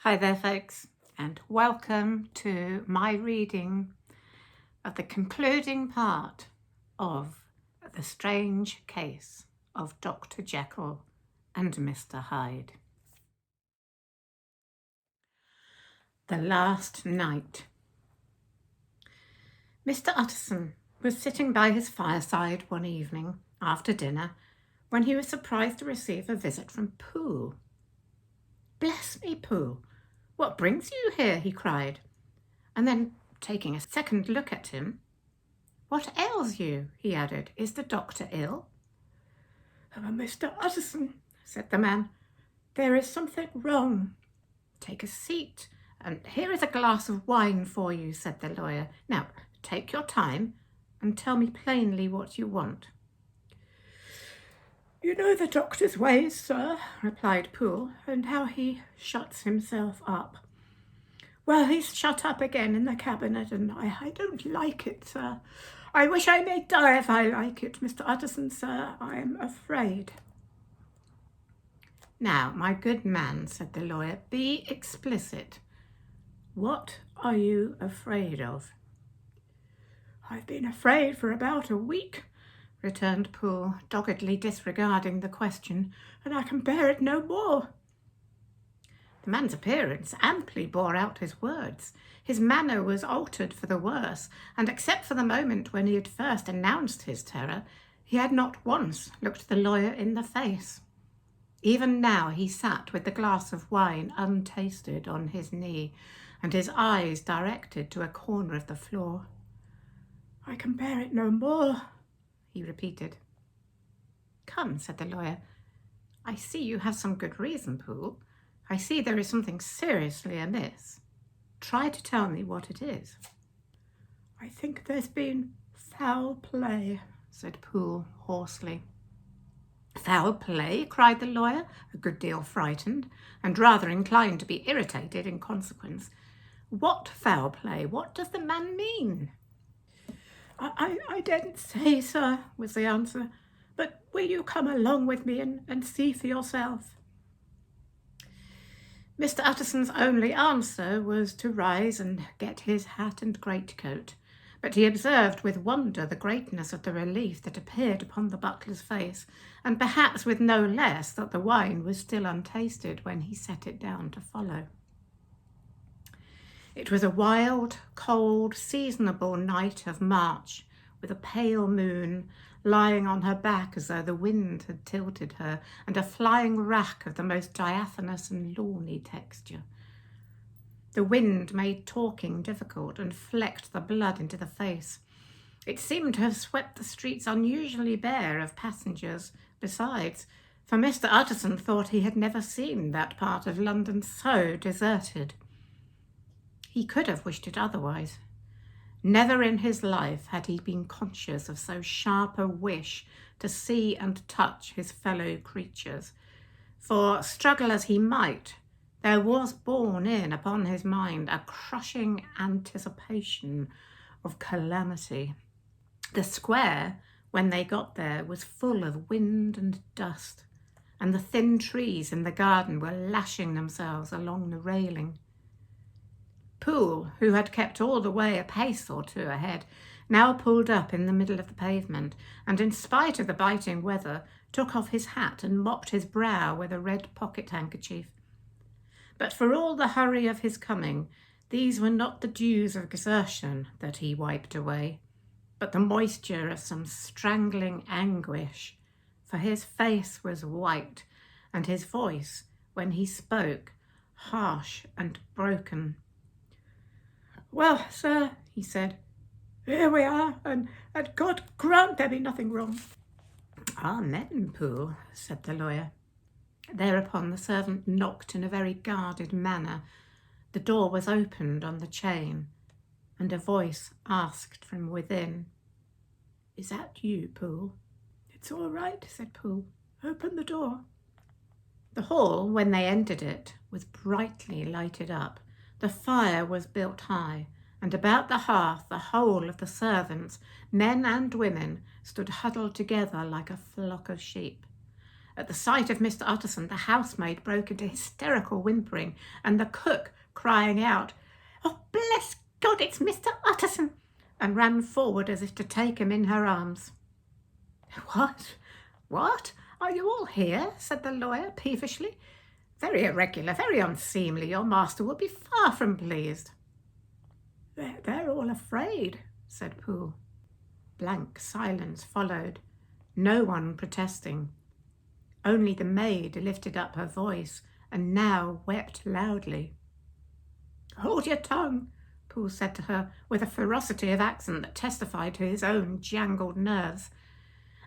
Hi there folks, and welcome to my reading of the concluding part of The Strange Case of Dr. Jekyll and Mr. Hyde. The Last Night. Mr. Utterson was sitting by his fireside one evening after dinner when he was surprised to receive a visit from Poole. "Bless me, Poole! What brings you here?" he cried, and then, taking a second look at him, "What ails you?" he added. "Is the doctor ill?" Mr. Utterson," said the man, "there is something wrong." "Take a seat, and here is a glass of wine for you," said the lawyer. "Now, take your time and tell me plainly what you want." "You know the doctor's ways, sir," replied Poole, "and how he shuts himself up. Well, he's shut up again in the cabinet, and I don't like it, sir. I wish I may die if I like it, Mr. Utterson, sir. I am afraid." "Now, my good man," said the lawyer, "be explicit. What are you afraid of?" "I've been afraid for about a week," returned Poole, doggedly disregarding the question, "and I can bear it no more." The man's appearance amply bore out his words. His manner was altered for the worse, and except for the moment when he had first announced his terror, he had not once looked the lawyer in the face. Even now he sat with the glass of wine untasted on his knee, and his eyes directed to a corner of the floor. "I can bear it no more," he repeated. "Come," said the lawyer, "I see you have some good reason, Poole. I see there is something seriously amiss. Try to tell me what it is." "I think there's been foul play," said Poole hoarsely. "Foul play?" cried the lawyer, a good deal frightened, and rather inclined to be irritated in consequence. "What foul play? What does the man mean?" I daren't say, sir," was the answer, "but will you come along with me and see for yourself?" Mr. Utterson's only answer was to rise and get his hat and greatcoat, but he observed with wonder the greatness of the relief that appeared upon the butler's face, and perhaps with no less that the wine was still untasted when he set it down to follow. It was a wild, cold, seasonable night of March, with a pale moon lying on her back as though the wind had tilted her, and a flying wrack of the most diaphanous and lawny texture. The wind made talking difficult and flecked the blood into the face. It seemed to have swept the streets unusually bare of passengers, besides, for Mr. Utterson thought he had never seen that part of London so deserted. He could have wished it otherwise. Never in his life had he been conscious of so sharp a wish to see and touch his fellow creatures, for, struggle as he might, there was borne in upon his mind a crushing anticipation of calamity. The square, when they got there, was full of wind and dust, and the thin trees in the garden were lashing themselves along the railing. Poole, who had kept all the way a pace or two ahead, now pulled up in the middle of the pavement, and in spite of the biting weather, took off his hat and mopped his brow with a red pocket-handkerchief. But for all the hurry of his coming, these were not the dews of exertion that he wiped away, but the moisture of some strangling anguish, for his face was white, and his voice, when he spoke, harsh and broken. "Well, sir," he said, "here we are, and God grant there be nothing wrong." "Amen, Poole," said the lawyer. Thereupon the servant knocked in a very guarded manner. The door was opened on the chain, and a voice asked from within, "Is that you, Poole?" "It's all right," said Poole. "Open the door." The hall, when they entered it, was brightly lighted up. The fire was built high, and about the hearth the whole of the servants, men and women, stood huddled together like a flock of sheep. At the sight of Mr. Utterson, the housemaid broke into hysterical whimpering, and the cook crying out, "Oh, bless God, it's Mr. Utterson!" and ran forward as if to take him in her arms. What? Are you all here?" said the lawyer peevishly. "Very irregular, very unseemly. Your master will be far from pleased." They're all afraid," said Poole. Blank silence followed, no one protesting. Only the maid lifted up her voice and now wept loudly. "Hold your tongue," Poole said to her with a ferocity of accent that testified to his own jangled nerves.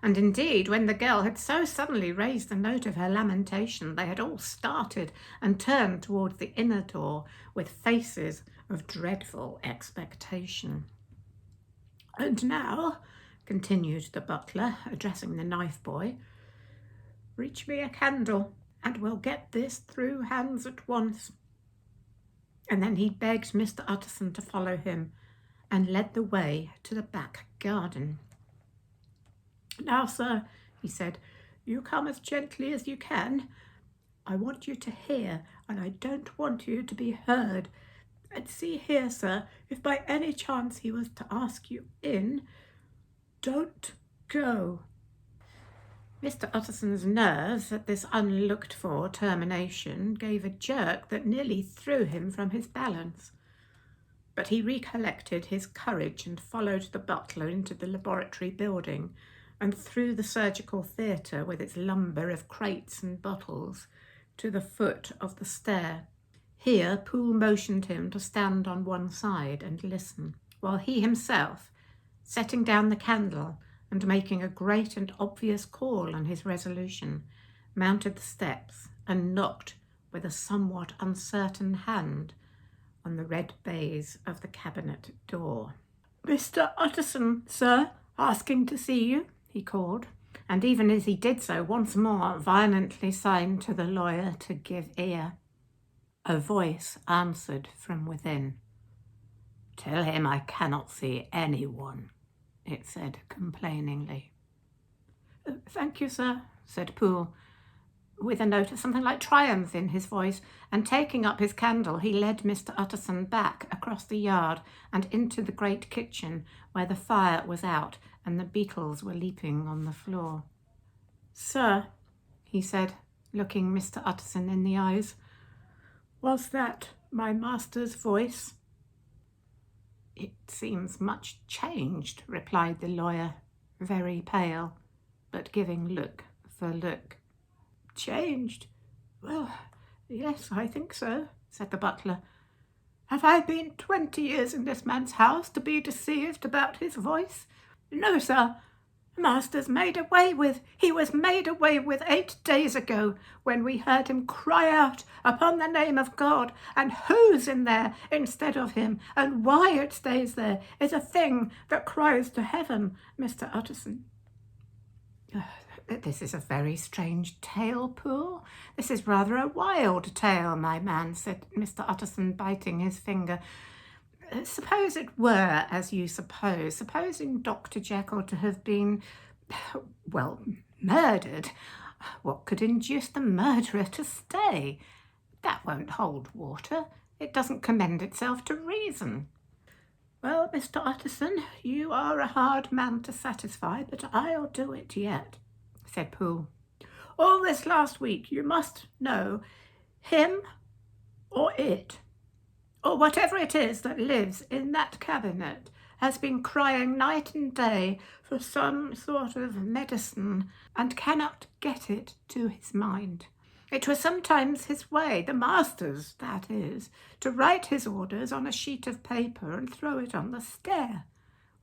And indeed, when the girl had so suddenly raised the note of her lamentation, they had all started and turned towards the inner door with faces of dreadful expectation. "And now," continued the butler, addressing the knife boy, "reach me a candle, and we'll get this through hands at once." And then he begged Mr. Utterson to follow him and led the way to the back garden. "Now, sir," he said, "you come as gently as you can. I want you to hear, and I don't want you to be heard. And see here, sir, if by any chance he was to ask you in, don't go." Mr. Utterson's nerves at this unlooked-for termination gave a jerk that nearly threw him from his balance. But he recollected his courage and followed the butler into the laboratory building and through the surgical theatre with its lumber of crates and bottles to the foot of the stair. Here Poole motioned him to stand on one side and listen, while he himself, setting down the candle and making a great and obvious call on his resolution, mounted the steps and knocked with a somewhat uncertain hand on the red baize of the cabinet door. "Mr. Utterson, sir, asking to see you," he called, and even as he did so, once more violently signed to the lawyer to give ear. A voice answered from within. "Tell him I cannot see anyone," it said complainingly. "Thank you, sir," said Poole, with a note of something like triumph in his voice, and taking up his candle he led Mr. Utterson back across the yard and into the great kitchen where the fire was out and the beetles were leaping on the floor. "Sir," he said, looking Mr. Utterson in the eyes, "was that my master's voice?" "It seems much changed," replied the lawyer, very pale, but giving look for look. "Changed? Well, yes, I think so," said the butler. "Have I been 20 years in this man's house to be deceived about his voice? No, sir. Master's made away with. He was made away with 8 days ago, when we heard him cry out upon the name of God, and who's in there instead of him, and why it stays there is a thing that cries to heaven, Mr. Utterson." "This is a very strange tale, Poole. This is rather a wild tale, my man," said Mr. Utterson, biting his finger. "Suppose it were as you suppose. Supposing Dr. Jekyll to have been, well, murdered. What could induce the murderer to stay? That won't hold water. It doesn't commend itself to reason." "Well, Mr. Utterson, you are a hard man to satisfy, but I'll do it yet," said Poole. "All this last week you must know him or it, or whatever it is that lives in that cabinet, has been crying night and day for some sort of medicine and cannot get it to his mind. It was sometimes his way, the master's that is, to write his orders on a sheet of paper and throw it on the stair.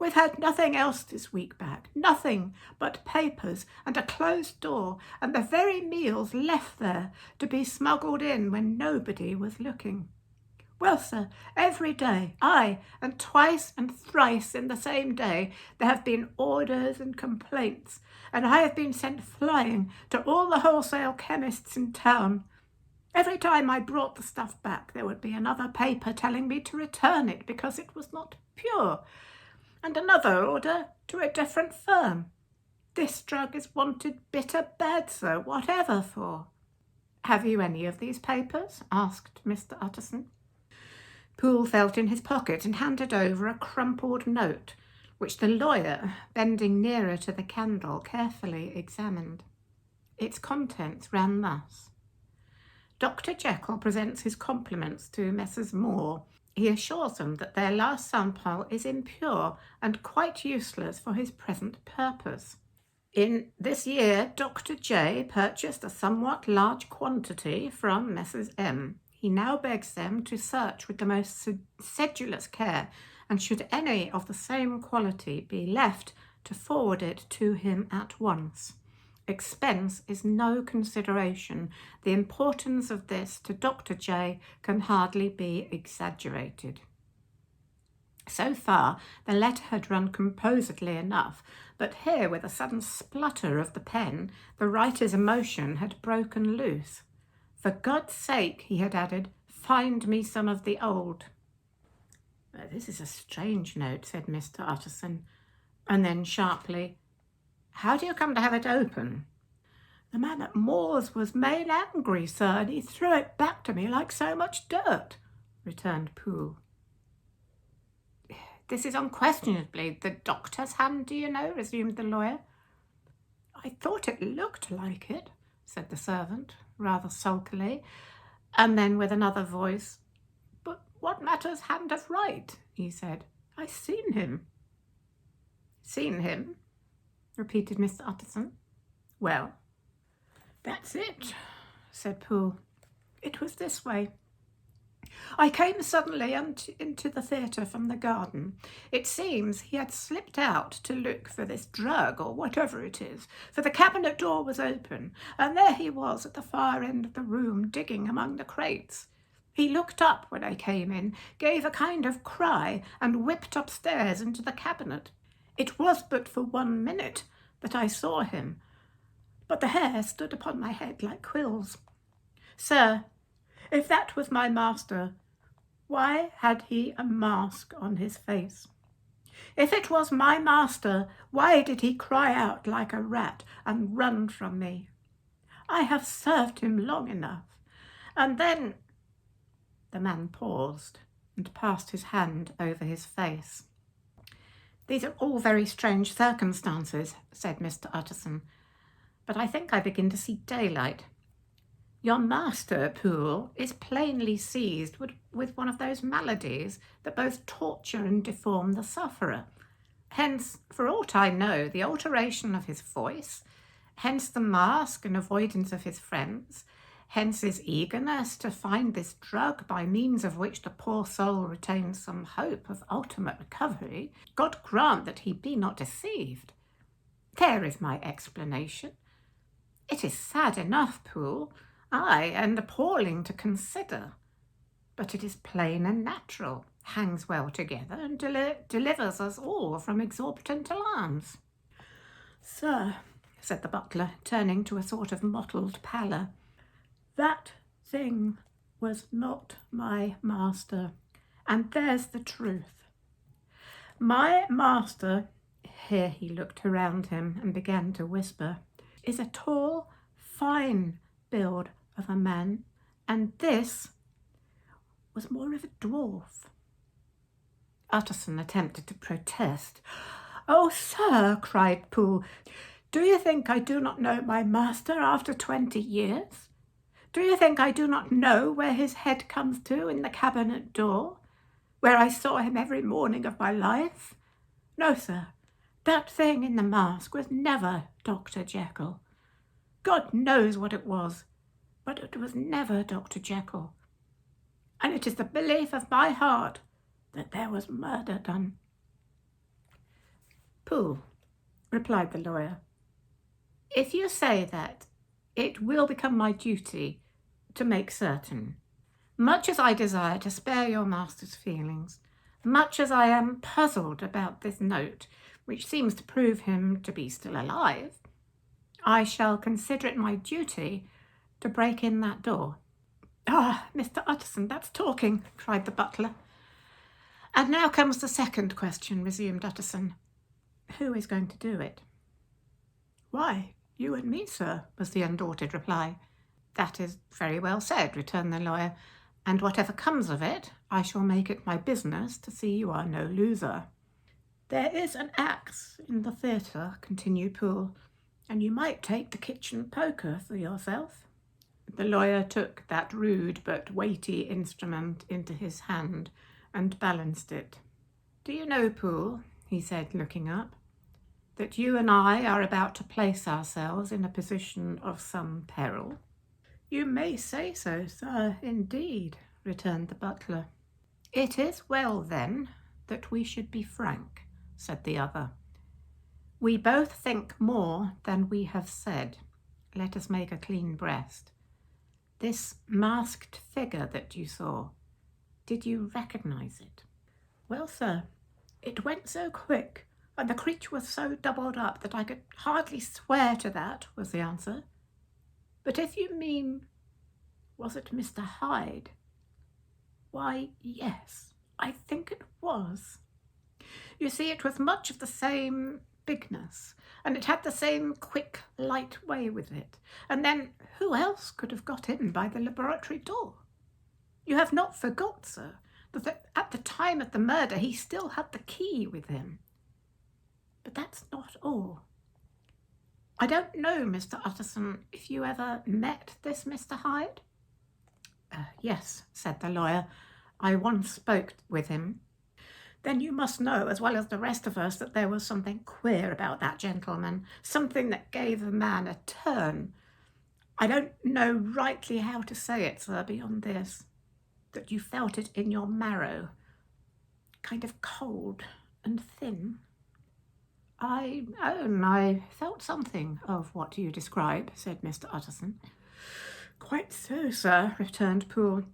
We've had nothing else this week back, nothing but papers and a closed door and the very meals left there to be smuggled in when nobody was looking. Well, sir, every day, aye, and twice and thrice in the same day, there have been orders and complaints, and I have been sent flying to all the wholesale chemists in town. Every time I brought the stuff back, there would be another paper telling me to return it because it was not pure, and another order to a different firm. This drug is wanted bitter bad, sir, whatever for." "Have you any of these papers?" asked Mr. Utterson. Poole felt in his pocket and handed over a crumpled note, which the lawyer, bending nearer to the candle, carefully examined. Its contents ran thus: "Dr. Jekyll presents his compliments to Messrs. Moore. He assures them that their last sample is impure and quite useless for his present purpose. In this year, Dr. J purchased a somewhat large quantity from Messrs. M. He now begs them to search with the most sedulous care, and should any of the same quality be left, to forward it to him at once. Expense is no consideration. The importance of this to Dr. J can hardly be exaggerated." So far, the letter had run composedly enough, but here, with a sudden splutter of the pen, the writer's emotion had broken loose. "For God's sake," he had added, "find me some of the old." "This is a strange note," said Mr. Utterson, and then sharply, "How do you come to have it open?" "The man at Moore's was made angry, sir, and he threw it back to me like so much dirt," returned Poole. "This is unquestionably the doctor's hand, do you know?" resumed the lawyer. "I thought it looked like it," said the servant, rather sulkily, and then with another voice, "But what matters hand of right?" he said. "I seen him." "Seen him?" repeated Mr. Utterson. "Well?" "That's it," said Poole. "It was this way. I came suddenly into the theatre from the garden. It seems he had slipped out to look for this drug, or whatever it is, for the cabinet door was open, and there he was at the far end of the room, digging among the crates. He looked up when I came in, gave a kind of cry, and whipped upstairs into the cabinet. It was but for 1 minute that I saw him, but the hair stood upon my head like quills. Sir, if that was my master, why had he a mask on his face? If it was my master, why did he cry out like a rat and run from me? I have served him long enough. And then—" The man paused and passed his hand over his face. "These are all very strange circumstances," said Mr. Utterson, "but I think I begin to see daylight. Your master, Poole, is plainly seized with one of those maladies that both torture and deform the sufferer. Hence, for aught I know, the alteration of his voice, hence the mask and avoidance of his friends, hence his eagerness to find this drug by means of which the poor soul retains some hope of ultimate recovery. God grant that he be not deceived. There is my explanation. It is sad enough, Poole, aye, and appalling to consider, but it is plain and natural, hangs well together, and delivers us all from exorbitant alarms." "Sir," said the butler, turning to a sort of mottled pallor, "that thing was not my master, and there's the truth. My master," here he looked around him and began to whisper, "is a tall, fine build of a man, and this was more of a dwarf." Utterson attempted to protest. "Oh, sir," cried Poole, "do you think I do not know my master after 20 years? Do you think I do not know where his head comes to in the cabinet door, where I saw him every morning of my life? No, sir, that thing in the mask was never Dr. Jekyll. God knows what it was, but it was never Dr. Jekyll. And it is the belief of my heart that there was murder done." "Poole," replied the lawyer, "if you say that, it will become my duty to make certain. Much as I desire to spare your master's feelings, much as I am puzzled about this note, which seems to prove him to be still alive, I shall consider it my duty to break in that door." "Ah, Mr. Utterson, that's talking," cried the butler. "And now comes the second question," resumed Utterson. "Who is going to do it?" Why, you and me, sir, was the undaunted reply. That is very well said, returned the lawyer, and whatever comes of it, I shall make it my business to see you are no loser. There is an axe in the theatre, continued Poole, and you might take the kitchen poker for yourself. The lawyer took that rude but weighty instrument into his hand and balanced it. Do you know, Poole, he said, looking up, that you and I are about to place ourselves in a position of some peril? You may say so, sir, indeed, returned the butler. It is well, then, that we should be frank, said the other. We both think more than we have said. Let us make a clean breast. This masked figure that you saw, did you recognize it? Well, sir, it went so quick, and the creature was so doubled up that I could hardly swear to that, was the answer. But if you mean, was it Mr. Hyde? Why, yes, I think it was. You see, it was much of the same bigness, and it had the same quick, light way with it. And then who else could have got in by the laboratory door? You have not forgot, sir, that at the time of the murder he still had the key with him. But that's not all. I don't know, Mr. Utterson, if you ever met this Mr. Hyde? Yes, said the lawyer. I once spoke with him. Then you must know, as well as the rest of us, that there was something queer about that gentleman, something that gave the man a turn. I don't know rightly how to say it, sir, beyond this, that you felt it in your marrow, kind of cold and thin. I own I felt something of what you describe, said Mr. Utterson. Quite so, sir, returned Poole.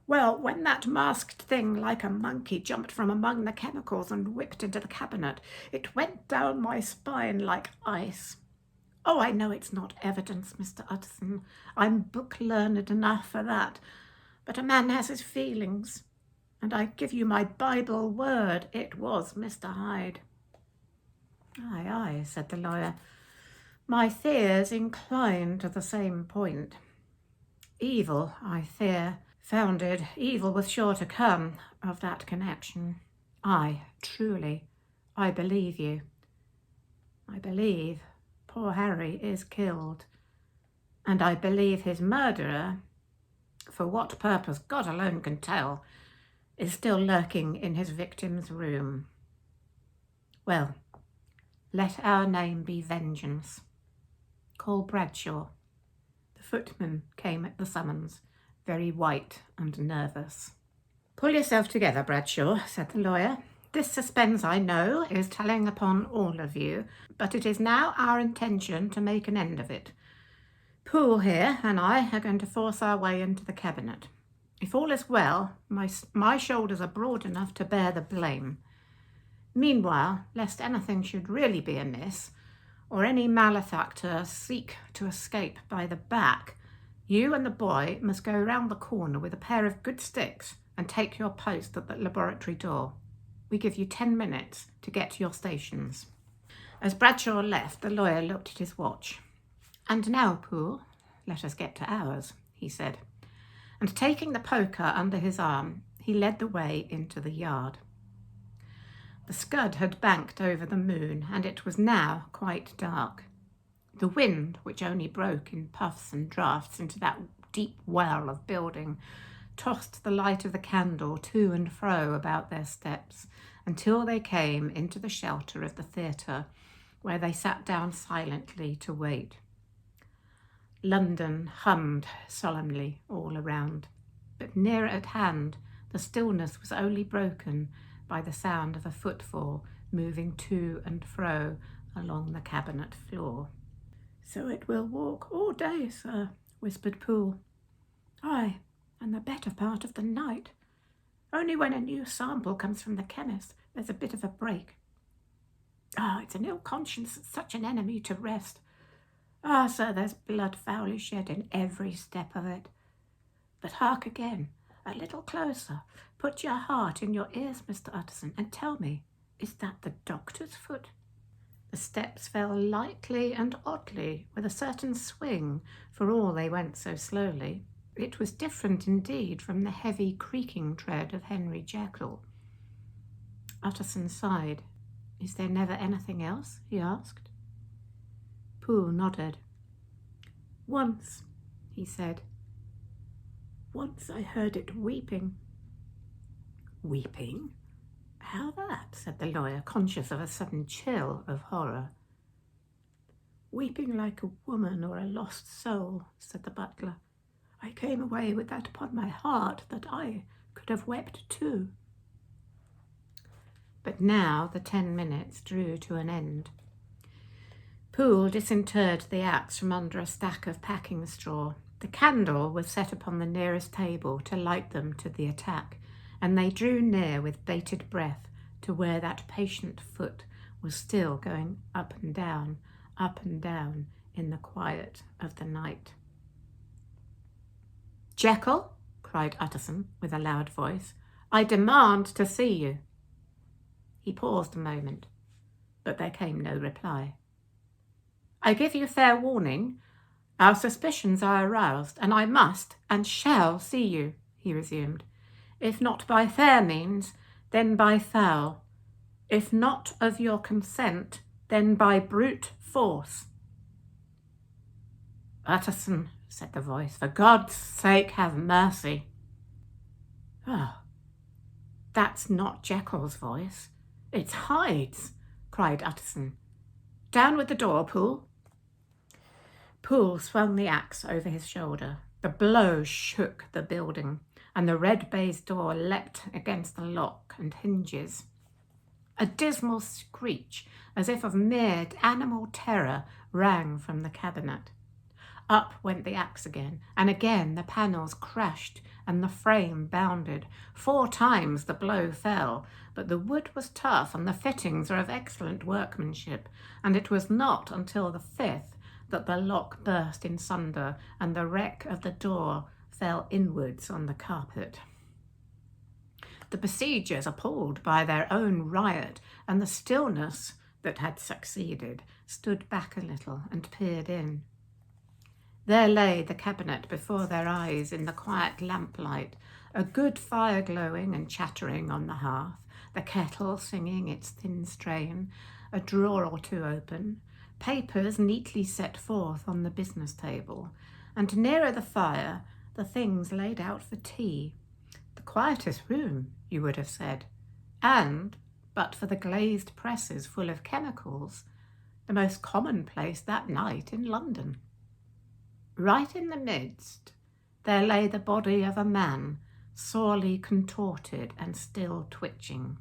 Well, when that masked thing like a monkey jumped from among the chemicals and whipped into the cabinet, it went down my spine like ice. Oh, I know it's not evidence, Mr. Utterson. I'm book-learned enough for that. But a man has his feelings, and I give you my Bible word, it was Mr. Hyde. Aye, aye, said the lawyer. My fears incline to the same point. Evil, I fear, founded, evil was sure to come of that connection. Aye, truly, I believe you. I believe poor Harry is killed, and I believe his murderer, for what purpose God alone can tell, is still lurking in his victim's room. Well, let our name be Vengeance. Call Bradshaw. The footman came at the summons, very white and nervous. Pull yourself together, Bradshaw, said the lawyer. This suspense, I know, is telling upon all of you, but it is now our intention to make an end of it. Poole here and I are going to force our way into the cabinet. If all is well, my shoulders are broad enough to bear the blame. Meanwhile, lest anything should really be amiss, or any malefactor seek to escape by the back, you and the boy must go round the corner with a pair of good sticks and take your post at the laboratory door. We give you 10 minutes to get to your stations. As Bradshaw left, the lawyer looked at his watch. And now, Poole, let us get to ours, he said. And taking the poker under his arm, he led the way into the yard. The scud had banked over the moon, and it was now quite dark. The wind, which only broke in puffs and draughts into that deep well of building, tossed the light of the candle to and fro about their steps until they came into the shelter of the theatre, where they sat down silently to wait. London hummed solemnly all around, but nearer at hand the stillness was only broken by the sound of a footfall moving to and fro along the cabinet floor. So it will walk all day, sir, whispered Poole. Aye, and the better part of the night. Only when a new sample comes from the chemist, there's a bit of a break. It's an ill conscience, such an enemy to rest. Sir, there's blood foully shed in every step of it. But hark again, a little closer. Put your heart in your ears, Mr. Utterson, and tell me, is that the doctor's foot? The steps fell lightly and oddly, with a certain swing, for all they went so slowly. It was different indeed from the heavy creaking tread of Henry Jekyll. Utterson sighed. "Is there never anything else?" he asked. Poole nodded. "Once," he said. "Once I heard it weeping." "Weeping? How that?" said the lawyer, conscious of a sudden chill of horror. "Weeping like a woman or a lost soul," said the butler. "I came away with that upon my heart that I could have wept too." But now the 10 minutes drew to an end. Poole disinterred the axe from under a stack of packing straw. The candle was set upon the nearest table to light them to the attack, and they drew near with bated breath to where that patient foot was still going up and down in the quiet of the night. "Jekyll," cried Utterson with a loud voice, "I demand to see you." He paused a moment, but there came no reply. "I give you fair warning. Our suspicions are aroused, and I must and shall see you," he resumed. "If not by fair means, then by foul. If not of your consent, then by brute force." "Utterson," said the voice, "for God's sake have mercy." "Oh, that's not Jekyll's voice. It's Hyde's," cried Utterson. "Down with the door, Poole." Poole swung the axe over his shoulder. The blow shook the building, and the red baize door leapt against the lock and hinges. A dismal screech, as if of mere animal terror, rang from the cabinet. Up went the axe again, and again the panels crashed and the frame bounded. 4 times the blow fell, but the wood was tough and the fittings were of excellent workmanship, and it was not until the 5th that the lock burst in sunder and the wreck of the door fell inwards on the carpet. The besiegers, appalled by their own riot and the stillness that had succeeded, stood back a little and peered in. There lay the cabinet before their eyes in the quiet lamplight, a good fire glowing and chattering on the hearth, the kettle singing its thin strain, a drawer or two open, papers neatly set forth on the business table, and nearer the fire the things laid out for tea. The quietest room, you would have said, and, but for the glazed presses full of chemicals, the most commonplace that night in London. Right in the midst there lay the body of a man, sorely contorted and still twitching.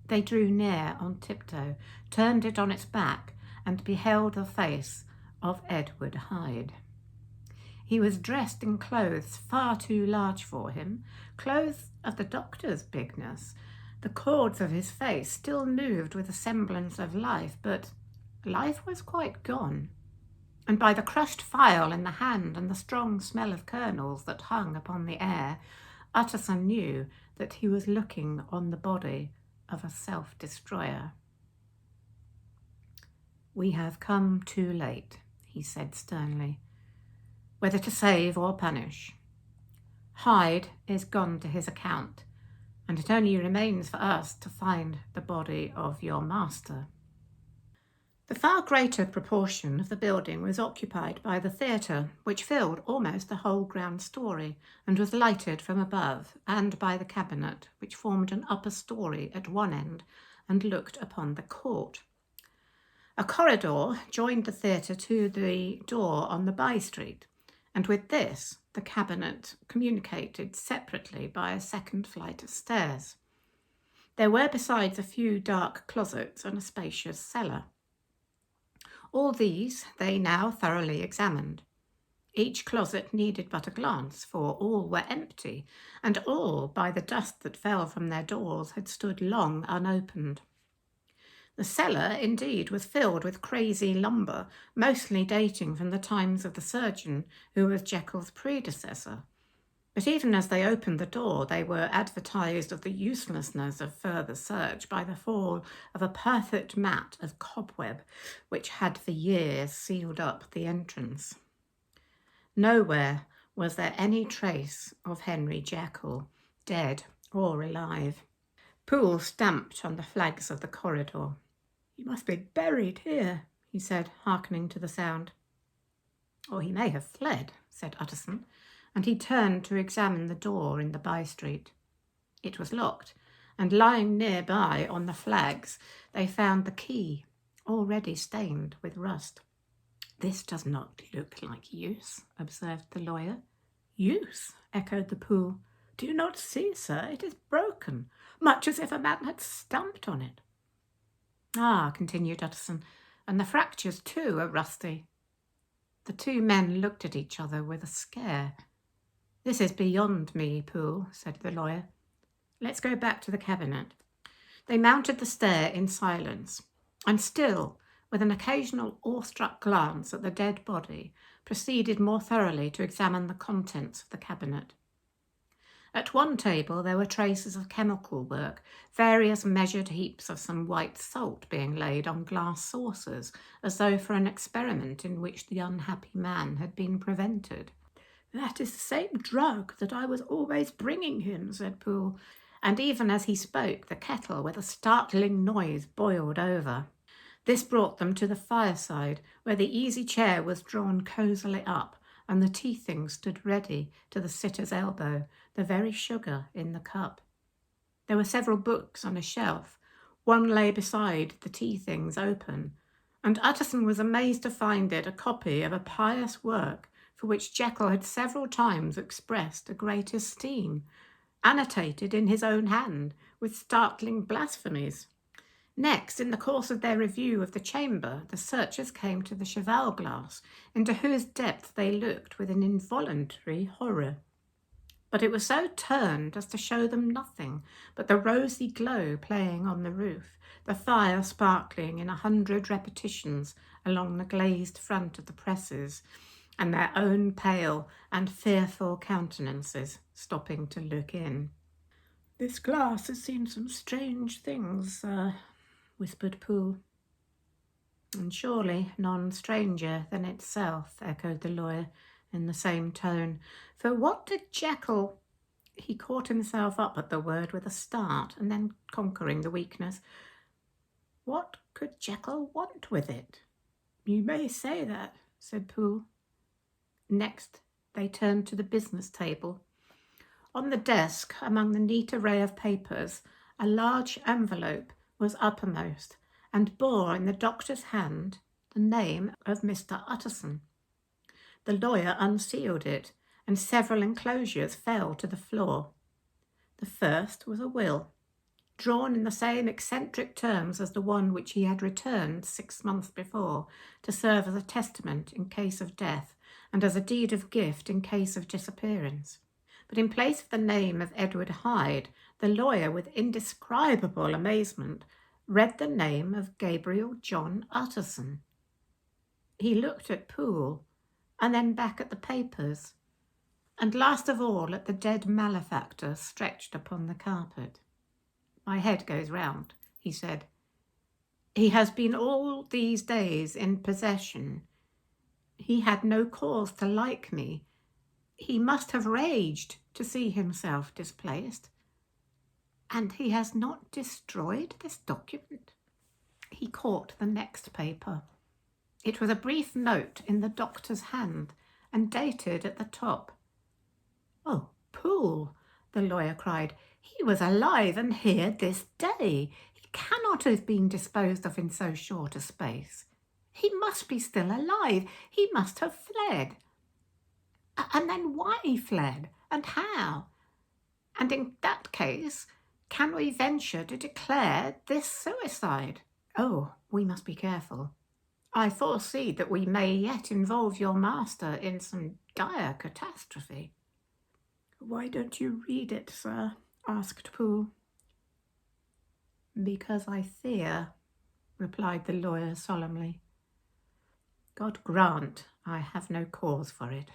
They drew near on tiptoe, turned it on its back, and beheld the face of Edward Hyde. He was dressed in clothes far too large for him, clothes of the doctor's bigness. The chords of his face still moved with a semblance of life, but life was quite gone. And by the crushed file in the hand and the strong smell of kernels that hung upon the air, Utterson knew that he was looking on the body of a self-destroyer. "We have come too late," he said sternly, "whether to save or punish. Hyde is gone to his account, and it only remains for us to find the body of your master." The far greater proportion of the building was occupied by the theatre, which filled almost the whole ground story and was lighted from above, and by the cabinet, which formed an upper story at one end and looked upon the court. A corridor joined the theatre to the door on the by-street, and with this the cabinet communicated separately by a second flight of stairs. There were besides a few dark closets and a spacious cellar. All these they now thoroughly examined. Each closet needed but a glance, for all were empty, and all, by the dust that fell from their doors, had stood long unopened. The cellar, indeed, was filled with crazy lumber, mostly dating from the times of the surgeon, who was Jekyll's predecessor. But even as they opened the door, they were advertised of the uselessness of further search by the fall of a perfect mat of cobweb which had for years sealed up the entrance. Nowhere was there any trace of Henry Jekyll, dead or alive. Poole stamped on the flags of the corridor. "He must be buried here," he said, hearkening to the sound. "Or he may have fled," said Utterson, and he turned to examine the door in the by-street. It was locked, and lying nearby on the flags they found the key, already stained with rust. "This does not look like use," observed the lawyer. "Use?" echoed the Poole. "Do you not see, sir, it is broken, much as if a man had stamped on it." "Ah," continued Utterson, "and the fractures too are rusty." The two men looked at each other with a scare. "This is beyond me, Poole," said the lawyer. "Let's go back to the cabinet." They mounted the stair in silence, and still, with an occasional awestruck glance at the dead body, proceeded more thoroughly to examine the contents of the cabinet. At one table there were traces of chemical work, various measured heaps of some white salt being laid on glass saucers, as though for an experiment in which the unhappy man had been prevented. "That is the same drug that I was always bringing him," said Poole, and even as he spoke, the kettle with a startling noise boiled over. This brought them to the fireside, where the easy chair was drawn cosily up, and the tea-things stood ready to the sitter's elbow, the very sugar in the cup. There were several books on a shelf. One lay beside the tea-things open, and Utterson was amazed to find it a copy of a pious work for which Jekyll had several times expressed a great esteem, annotated in his own hand with startling blasphemies. Next, in the course of their review of the chamber, the searchers came to the cheval glass, into whose depth they looked with an involuntary horror. But it was so turned as to show them nothing but the rosy glow playing on the roof, the fire sparkling in 100 repetitions along the glazed front of the presses, and their own pale and fearful countenances stopping to look in. "This glass has seen some strange things, sir," whispered Poole. "And surely none stranger than itself," echoed the lawyer in the same tone. "For what did Jekyll—" He caught himself up at the word with a start, and then, conquering the weakness, "What could Jekyll want with it?" "You may say that," said Poole. Next, they turned to the business table. On the desk, among the neat array of papers, a large envelope was uppermost, and bore in the doctor's hand the name of Mr. Utterson. The lawyer unsealed it, and several enclosures fell to the floor. The first was a will, drawn in the same eccentric terms as the one which he had returned 6 months before to serve as a testament in case of death and as a deed of gift in case of disappearance. But in place of the name of Edward Hyde, the lawyer, with indescribable amazement, read the name of Gabriel John Utterson. He looked at Poole, and then back at the papers, and last of all at the dead malefactor stretched upon the carpet. "My head goes round," he said. "He has been all these days in possession. He had no cause to like me. He must have raged to see himself displaced. And he has not destroyed this document." He caught the next paper. It was a brief note in the doctor's hand, and dated at the top. "Oh, Poole," the lawyer cried, "he was alive and here this day. He cannot have been disposed of in so short a space. He must be still alive. He must have fled. And then why he fled, and how? And in that case, can we venture to declare this suicide?" "Oh, we must be careful. I foresee that we may yet involve your master in some dire catastrophe." "Why don't you read it, sir?" asked Poole. "Because I fear," replied the lawyer solemnly. "God grant I have no cause for it."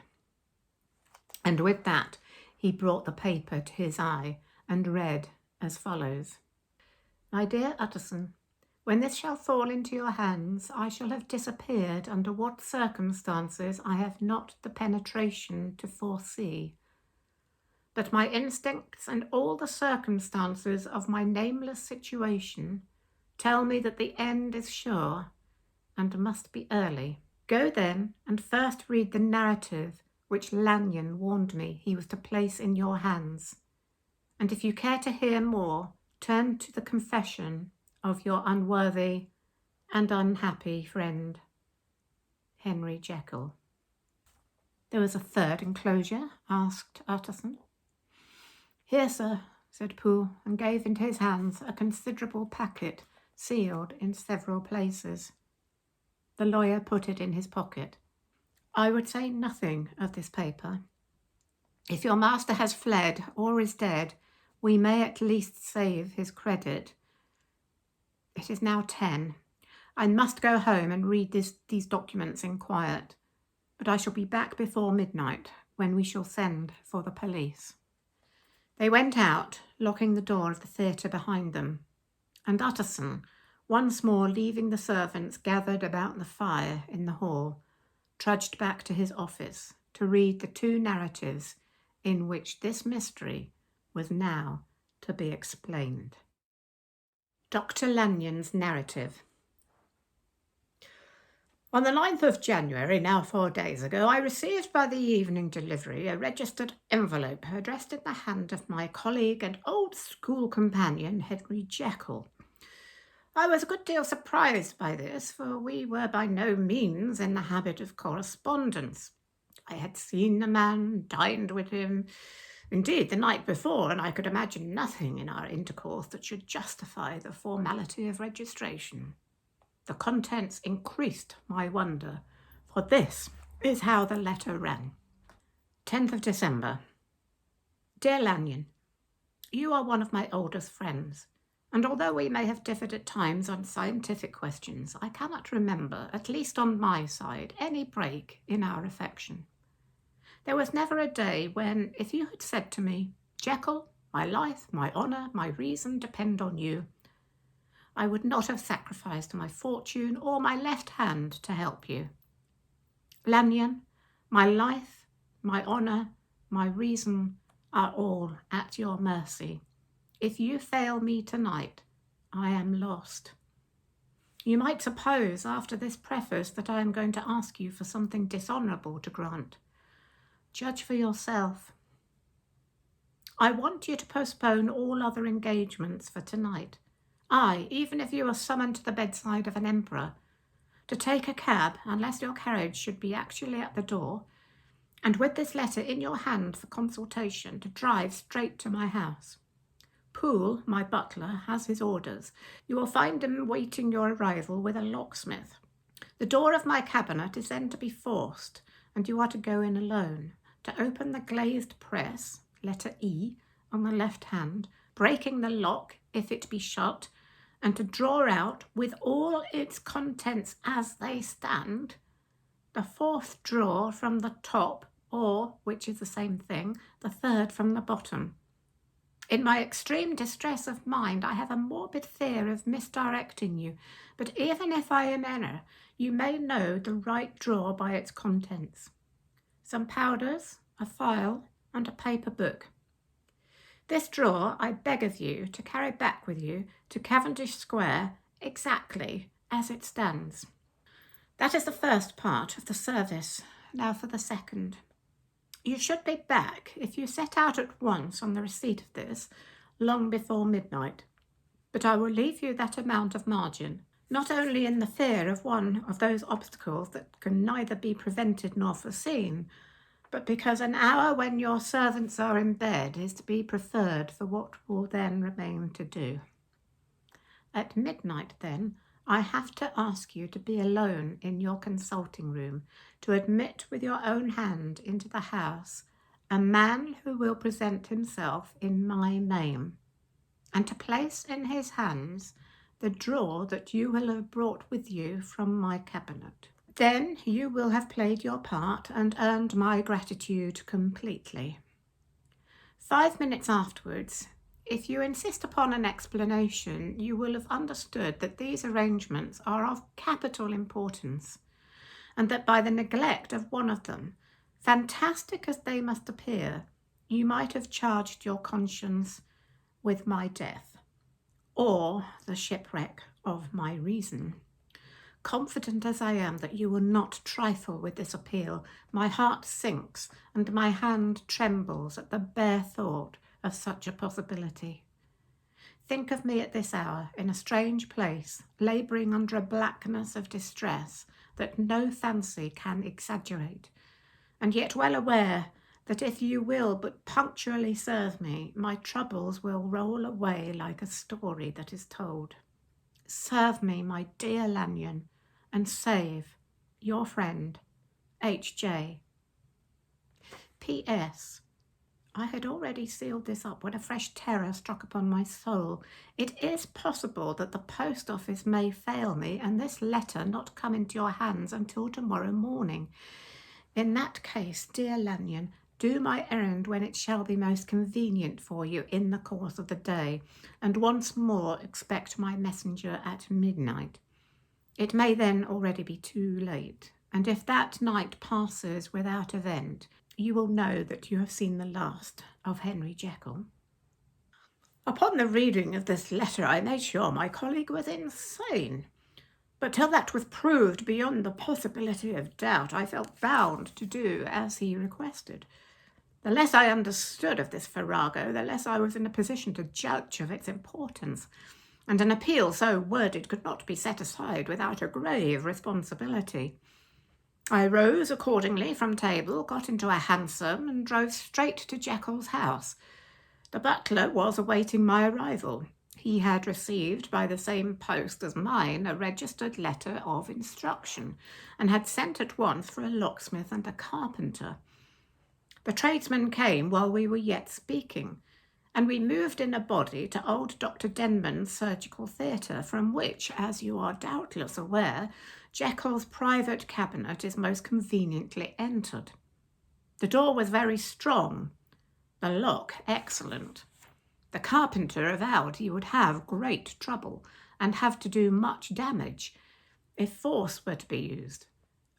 And with that, He brought the paper to his eye and read as follows. My dear Utterson, when this shall fall into your hands, I shall have disappeared under what circumstances I have not the penetration to foresee. But my instincts and all the circumstances of my nameless situation tell me that the end is sure and must be early. Go then and first read the narrative which Lanyon warned me he was to place in your hands. And if you care to hear more, turn to the confession of your unworthy and unhappy friend, Henry Jekyll. There was a third enclosure, asked Utterson. Here, sir, said Poole, and gave into his hands a considerable packet, sealed in several places. The lawyer put it in his pocket. I would say nothing of this paper. If your master has fled or is dead, we may at least save his credit. It is now 10. I must go home and read these documents in quiet, but I shall be back before midnight, when we shall send for the police. They went out, locking the door of the theatre behind them, and Utterson, once more leaving the servants gathered about the fire in the hall, trudged back to his office to read the 2 narratives in which this mystery was now to be explained. Dr. Lanyon's narrative. On the 9th of January, now 4 days ago, I received by the evening delivery a registered envelope addressed in the hand of my colleague and old school companion, Henry Jekyll. I was a good deal surprised by this, for we were by no means in the habit of correspondence. I had seen the man, dined with him, indeed, the night before, and I could imagine nothing in our intercourse that should justify the formality of registration. The contents increased my wonder, for this is how the letter ran. 10th of December. Dear Lanyon, you are one of my oldest friends, and although we may have differed at times on scientific questions, I cannot remember, at least on my side, any break in our affection. There was never a day when, if you had said to me, Jekyll, my life, my honour, my reason depend on you, I would not have sacrificed my fortune or my left hand to help you. Lanyon, my life, my honour, my reason are all at your mercy. If you fail me tonight, I am lost. You might suppose after this preface that I am going to ask you for something dishonourable to grant. Judge for yourself. I want you to postpone all other engagements for tonight. Even if you are summoned to the bedside of an emperor, to take a cab, unless your carriage should be actually at the door, and with this letter in your hand for consultation, to drive straight to my house. Poole, my butler, has his orders. You will find him waiting your arrival with a locksmith. The door of my cabinet is then to be forced, and you are to go in alone, to open the glazed press, letter E, on the left hand, breaking the lock if it be shut, and to draw out, with all its contents as they stand, the 4th drawer from the top, or, which is the same thing, the 3rd from the bottom. In my extreme distress of mind, I have a morbid fear of misdirecting you, but even if I am in error, you may know the right drawer by its contents. Some powders, a file, and a paper book. This drawer I beg of you to carry back with you to Cavendish Square exactly as it stands. That is the first part of the service. Now for the second. You should be back, if you set out at once on the receipt of this, long before midnight. But I will leave you that amount of margin, not only in the fear of one of those obstacles that can neither be prevented nor foreseen, but because an hour when your servants are in bed is to be preferred for what will then remain to do. At midnight, then, I have to ask you to be alone in your consulting room, to admit with your own hand into the house a man who will present himself in my name, and to place in his hands the drawer that you will have brought with you from my cabinet. Then you will have played your part and earned my gratitude completely. 5 minutes afterwards, if you insist upon an explanation, you will have understood that these arrangements are of capital importance, and that by the neglect of one of them, fantastic as they must appear, you might have charged your conscience with my death, or the shipwreck of my reason. Confident as I am that you will not trifle with this appeal, my heart sinks and my hand trembles at the bare thought of such a possibility. Think of me at this hour in a strange place, labouring under a blackness of distress that no fancy can exaggerate, and yet well aware that if you will but punctually serve me, my troubles will roll away like a story that is told. Serve me, my dear Lanyon, and save your friend, H.J. P.S. I had already sealed this up when a fresh terror struck upon my soul. It is possible that the post office may fail me, and this letter not come into your hands until tomorrow morning. In that case, dear Lanyon, do my errand when it shall be most convenient for you in the course of the day, and once more expect my messenger at midnight. It may then already be too late, and if that night passes without event, you will know that you have seen the last of Henry Jekyll. Upon the reading of this letter, I made sure my colleague was insane, but till that was proved beyond the possibility of doubt, I felt bound to do as he requested. The less I understood of this farrago, the less I was in a position to judge of its importance, and an appeal so worded could not be set aside without a grave responsibility. I rose accordingly from table, got into a hansom, and drove straight to Jekyll's house. The butler was awaiting my arrival. He had received by the same post as mine a registered letter of instruction, and had sent at once for a locksmith and a carpenter. The tradesmen came while we were yet speaking, and we moved in a body to old Dr. Denman's surgical theatre, from which, as you are doubtless aware, Jekyll's private cabinet is most conveniently entered. The door was very strong, the lock excellent. The carpenter avowed he would have great trouble and have to do much damage if force were to be used,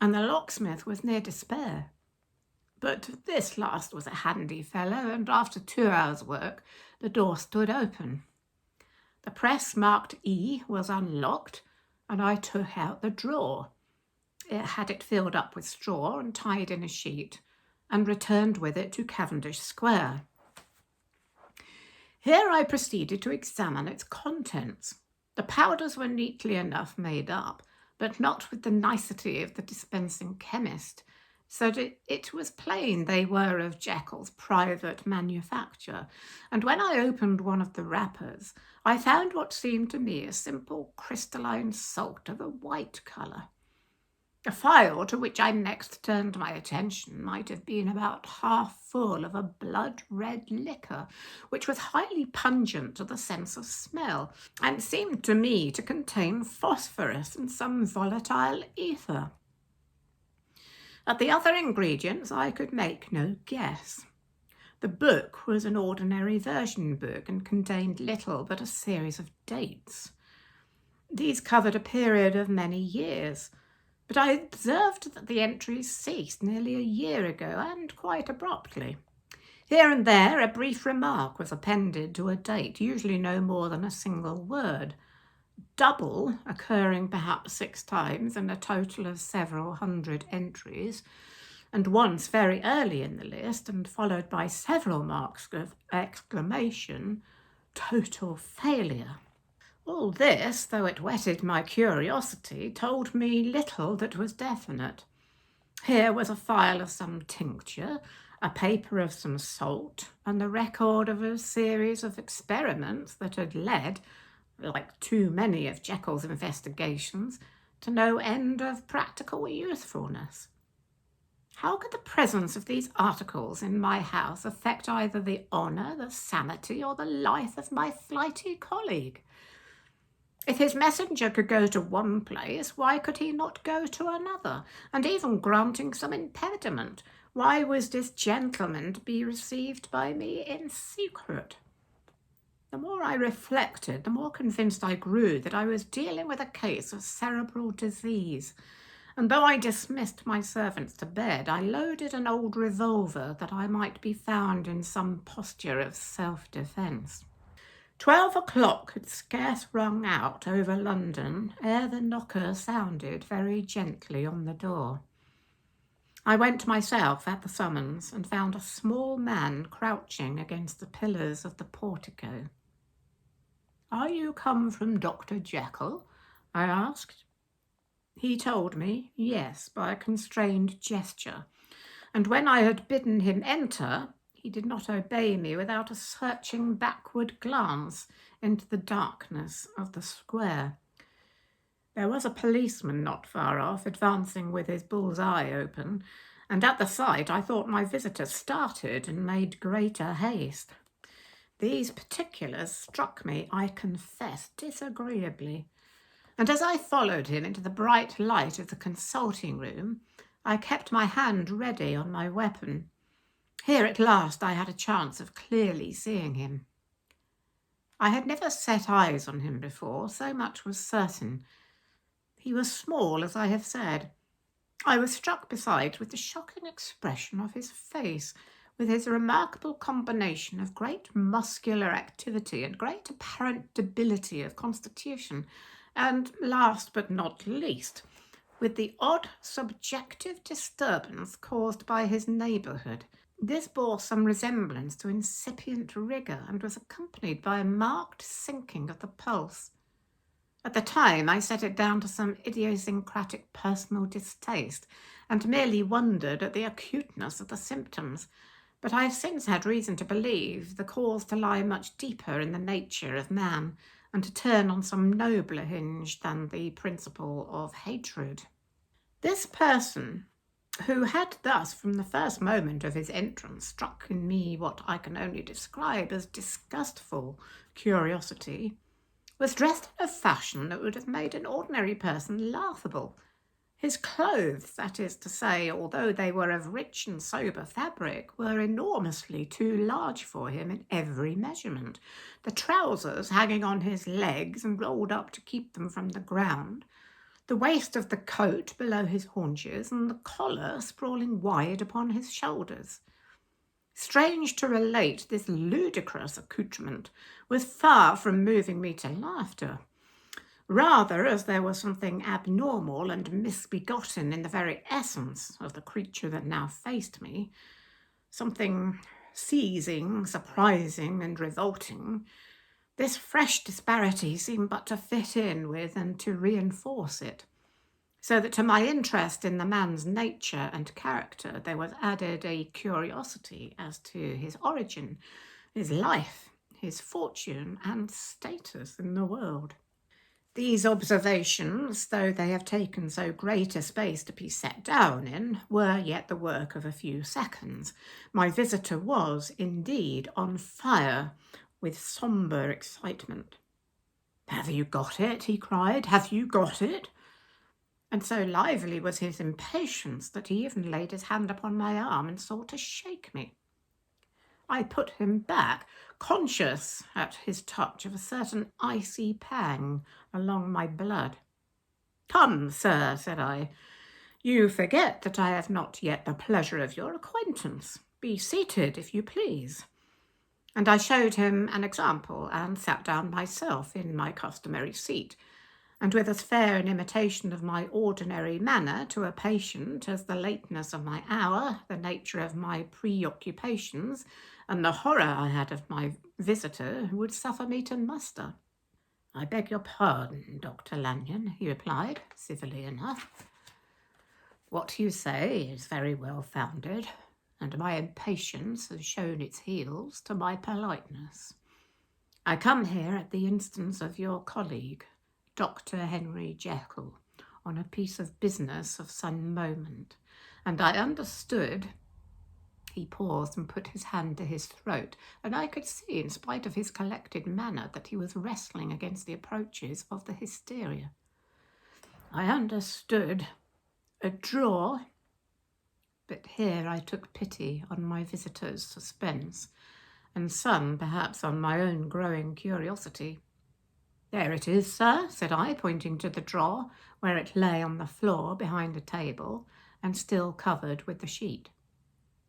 and the locksmith was near despair. But this last was a handy fellow, and after 2 hours' work, the door stood open. The press marked E was unlocked, and I took out the drawer. It had it filled up with straw and tied in a sheet, and returned with it to Cavendish Square. Here I proceeded to examine its contents. The powders were neatly enough made up, but not with the nicety of the dispensing chemist, so that it was plain they were of Jekyll's private manufacture, and when I opened one of the wrappers, I found what seemed to me a simple crystalline salt of a white colour. The phial to which I next turned my attention might have been about half full of a blood-red liquor, which was highly pungent to the sense of smell, and seemed to me to contain phosphorus and some volatile ether. At the other ingredients I could make no guess. The book was an ordinary version book and contained little but a series of dates. These covered a period of many years, but I observed that the entries ceased nearly a year ago, and quite abruptly. Here and there a brief remark was appended to a date, usually no more than a single word. Double, occurring perhaps 6 times in a total of several hundred entries, and once very early in the list, and followed by several marks of exclamation, total failure. All this, though it whetted my curiosity, told me little that was definite. Here was a phial of some tincture, a paper of some salt, and the record of a series of experiments that had led, like too many of Jekyll's investigations, to no end of practical usefulness. How could the presence of these articles in my house affect either the honour, the sanity, or the life of my flighty colleague? If his messenger could go to one place, why could he not go to another? And even granting some impediment, Why was this gentleman to be received by me in secret? The more I reflected, the more convinced I grew that I was dealing with a case of cerebral disease, and though I dismissed my servants to bed, I loaded an old revolver that I might be found in some posture of self-defence. 12 o'clock had scarce rung out over London ere the knocker sounded very gently on the door. I went myself at the summons and found a small man crouching against the pillars of the portico. "Are you come from Dr. Jekyll?" I asked. He told me yes by a constrained gesture, and when I had bidden him enter, he did not obey me without a searching backward glance into the darkness of the square. There was a policeman not far off, advancing with his bull's eye open, and at the sight I thought my visitor started and made greater haste. These particulars struck me, I confess, disagreeably, and as I followed him into the bright light of the consulting room, I kept my hand ready on my weapon. Here at last I had a chance of clearly seeing him. I had never set eyes on him before, so much was certain. He was small, as I have said. I was struck besides with the shocking expression of his face, with his remarkable combination of great muscular activity and great apparent debility of constitution, and, last but not least, with the odd subjective disturbance caused by his neighbourhood. This bore some resemblance to incipient rigour and was accompanied by a marked sinking of the pulse. At the time, I set it down to some idiosyncratic personal distaste and merely wondered at the acuteness of the symptoms, but I have since had reason to believe the cause to lie much deeper in the nature of man and to turn on some nobler hinge than the principle of hatred. This person, who had thus from the first moment of his entrance struck in me what I can only describe as disgustful curiosity, was dressed in a fashion that would have made an ordinary person laughable. His clothes, that is to say, although they were of rich and sober fabric, were enormously too large for him in every measurement, the trousers hanging on his legs and rolled up to keep them from the ground, the waist of the coat below his haunches, and the collar sprawling wide upon his shoulders. Strange to relate, this ludicrous accoutrement was far from moving me to laughter. Rather, as there was something abnormal and misbegotten in the very essence of the creature that now faced me, something seizing, surprising, and revolting, this fresh disparity seemed but to fit in with and to reinforce it, so that to my interest in the man's nature and character there was added a curiosity as to his origin, his life, his fortune, and status in the world. These observations, though they have taken so great a space to be set down in, were yet the work of a few seconds. My visitor was, indeed, on fire with sombre excitement. "Have you got it?" he cried. "Have you got it?" And so lively was his impatience that he even laid his hand upon my arm and sought to shake me. I put him back, conscious at his touch of a certain icy pang along my blood. "Come, sir," said I, "you forget that I have not yet the pleasure of your acquaintance. Be seated, if you please." And I showed him an example and sat down myself in my customary seat, and with as fair an imitation of my ordinary manner to a patient as the lateness of my hour, the nature of my preoccupations, and the horror I had of my visitor would suffer me to muster. "I beg your pardon, Dr. Lanyon," he replied, civilly enough. "What you say is very well founded, and my impatience has shown its heels to my politeness. I come here at the instance of your colleague, Dr. Henry Jekyll, on a piece of business of some moment, and I understood—" He paused and put his hand to his throat, and I could see, in spite of his collected manner, that he was wrestling against the approaches of the hysteria. "I understood a drawer But here I took pity on my visitor's suspense, and some perhaps on my own growing curiosity. "There it is, sir," said I, pointing to the drawer, where it lay on the floor behind a table, and still covered with the sheet.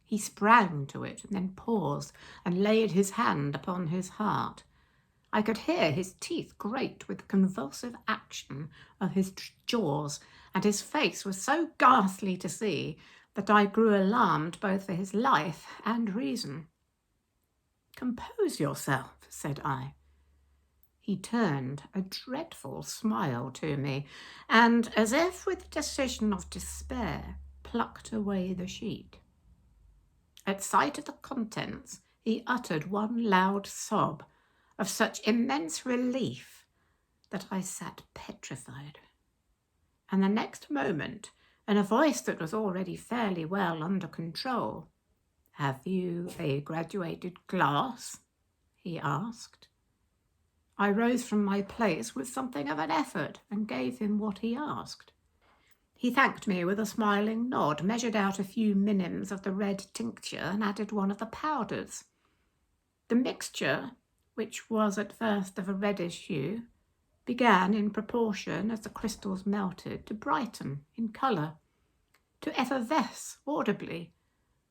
He sprang to it, and then paused, and laid his hand upon his heart. I could hear his teeth grate with the convulsive action of his jaws, and his face was so ghastly to see that I grew alarmed both for his life and reason. "Compose yourself," said I. He turned a dreadful smile to me, and, as if with the decision of despair, plucked away the sheet. At sight of the contents, he uttered one loud sob of such immense relief that I sat petrified. And the next moment, in a voice that was already fairly well under control, "Have you a graduated glass?" he asked. I rose from my place with something of an effort and gave him what he asked. He thanked me with a smiling nod, measured out a few minims of the red tincture, and added one of the powders. The mixture, which was at first of a reddish hue, began, in proportion as the crystals melted, to brighten in colour, to effervesce audibly,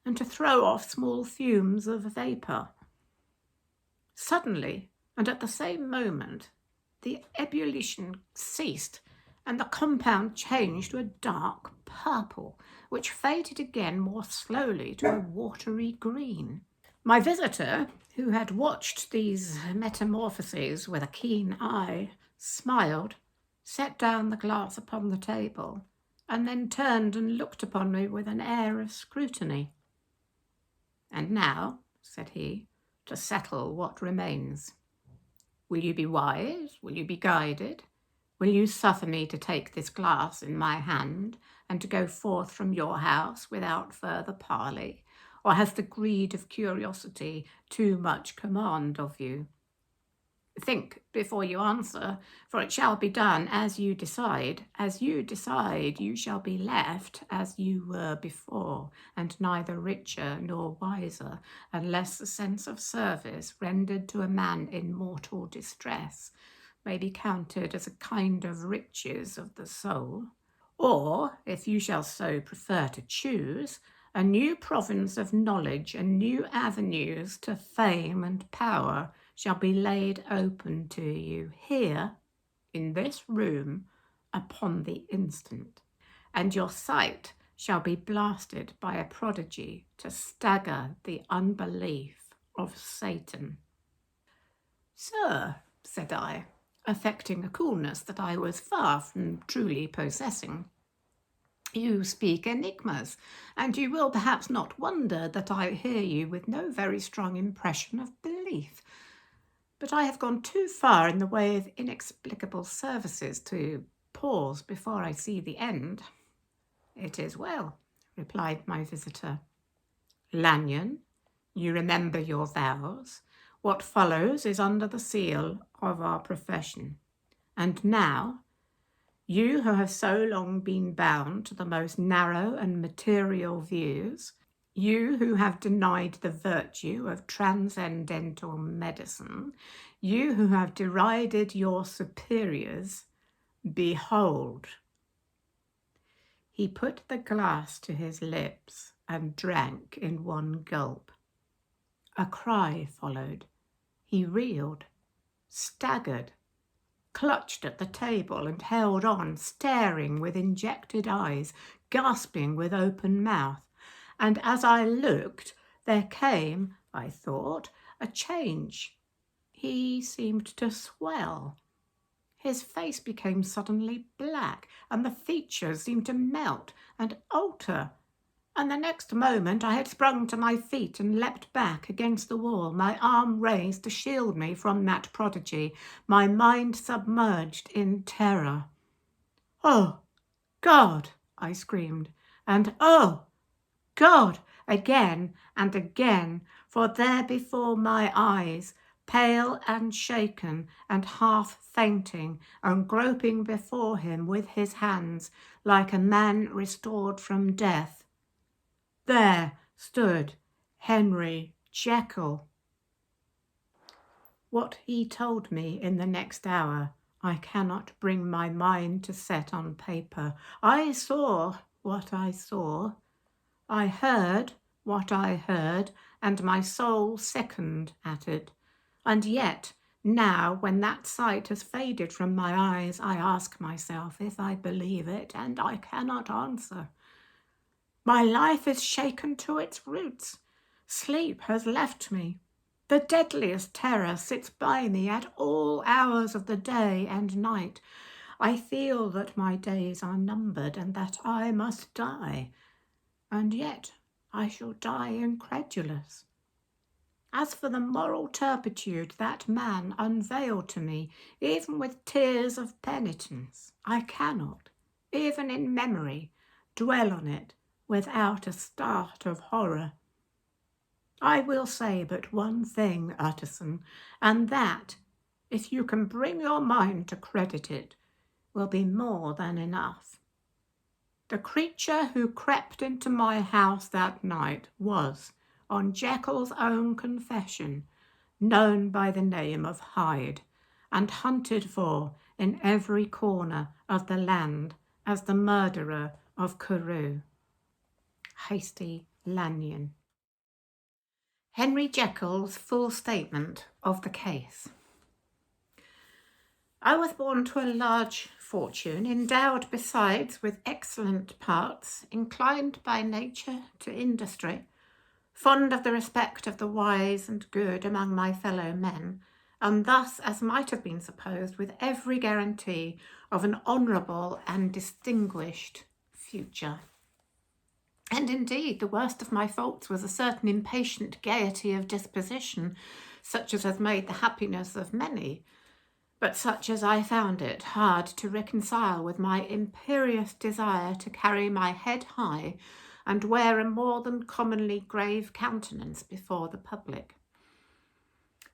and to throw off small fumes of vapour. Suddenly, and at the same moment, the ebullition ceased, and the compound changed to a dark purple, which faded again more slowly to a watery green. My visitor, who had watched these metamorphoses with a keen eye, smiled, set down the glass upon the table, and then turned and looked upon me with an air of scrutiny. "And now," said he, "to settle what remains. Will you be wise? Will you be guided? Will you suffer me to take this glass in my hand and to go forth from your house without further parley? Or has the greed of curiosity too much command of you? Think before you answer, for it shall be done as you decide. As you decide, you shall be left as you were before, and neither richer nor wiser, unless the sense of service rendered to a man in mortal distress may be counted as a kind of riches of the soul. Or, if you shall so prefer to choose, a new province of knowledge and new avenues to fame and power shall be laid open to you here, in this room, upon the instant, and your sight shall be blasted by a prodigy to stagger the unbelief of Satan." "Sir," said I, affecting a coolness that I was far from truly possessing, "you speak enigmas, and you will perhaps not wonder that I hear you with no very strong impression of belief. But I have gone too far in the way of inexplicable services to pause before I see the end." "It is well," replied my visitor. "Lanyon, you remember your vows. What follows is under the seal of our profession. And now, you who have so long been bound to the most narrow and material views, you who have denied the virtue of transcendental medicine, you who have derided your superiors, behold." He put the glass to his lips and drank in one gulp. A cry followed. He reeled, staggered, clutched at the table and held on, staring with injected eyes, gasping with open mouth. And as I looked, there came, I thought, a change. He seemed to swell. His face became suddenly black, and the features seemed to melt and alter. And the next moment I had sprung to my feet and leapt back against the wall, my arm raised to shield me from that prodigy, my mind submerged in terror. "Oh, God!" I screamed, and "Oh, God!" again and again, for there before my eyes, pale and shaken and half fainting, and groping before him with his hands like a man restored from death, There stood Henry Jekyll. What he told me in the next hour, I cannot bring my mind to set on paper. I saw what I saw. I heard what I heard, and my soul sickened at it. And yet, now, when that sight has faded from my eyes, I ask myself if I believe it, and I cannot answer. My life is shaken to its roots. Sleep has left me. The deadliest terror sits by me at all hours of the day and night. I feel that my days are numbered and that I must die. And yet I shall die incredulous. As for the moral turpitude that man unveiled to me, even with tears of penitence, I cannot, even in memory, dwell on it without a start of horror. I will say but one thing, Utterson, and that, if you can bring your mind to credit it, will be more than enough. The creature who crept into my house that night was, on Jekyll's own confession, known by the name of Hyde, and hunted for in every corner of the land as the murderer of Carew. Hasty Lanyon. Henry Jekyll's full statement of the case. I was born to a large fortune, endowed besides with excellent parts, inclined by nature to industry, fond of the respect of the wise and good among my fellow men, and thus, as might have been supposed, with every guarantee of an honourable and distinguished future. And indeed, the worst of my faults was a certain impatient gaiety of disposition, such as has made the happiness of many, but such as I found it hard to reconcile with my imperious desire to carry my head high and wear a more than commonly grave countenance before the public.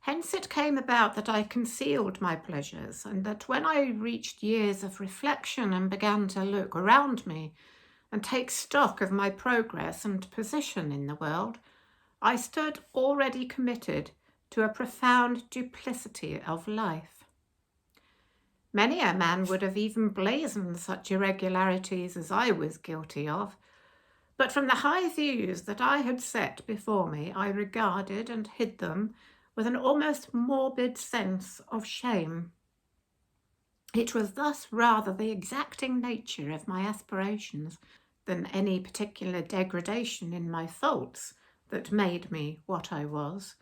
Hence it came about that I concealed my pleasures, and that when I reached years of reflection and began to look around me, and take stock of my progress and position in the world, I stood already committed to a profound duplicity of life. Many a man would have even blazoned such irregularities as I was guilty of, but from the high views that I had set before me, I regarded and hid them with an almost morbid sense of shame. It was thus rather the exacting nature of my aspirations than any particular degradation in my faults that made me what I was,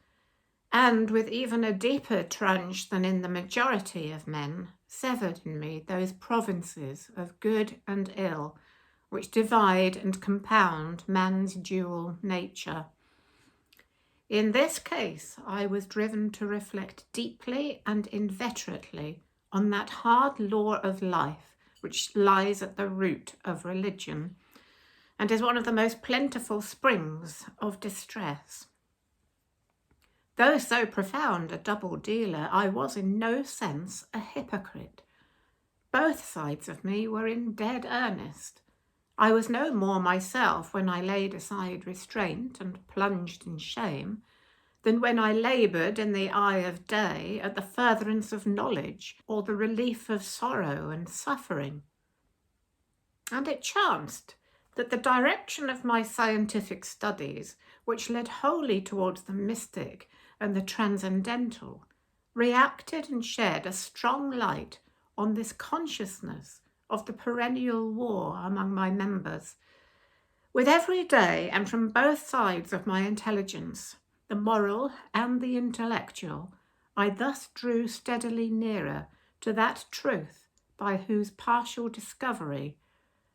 and with even a deeper tranche than in the majority of men, severed in me those provinces of good and ill which divide and compound man's dual nature. In this case, I was driven to reflect deeply and inveterately on that hard law of life which lies at the root of religion, and is one of the most plentiful springs of distress. Though so profound a double dealer, I was in no sense a hypocrite. Both sides of me were in dead earnest. I was no more myself when I laid aside restraint and plunged in shame, than when I laboured in the eye of day at the furtherance of knowledge or the relief of sorrow and suffering. And it chanced that the direction of my scientific studies, which led wholly towards the mystic and the transcendental, reacted and shed a strong light on this consciousness of the perennial war among my members. With every day, and from both sides of my intelligence, the moral and the intellectual, I thus drew steadily nearer to that truth by whose partial discovery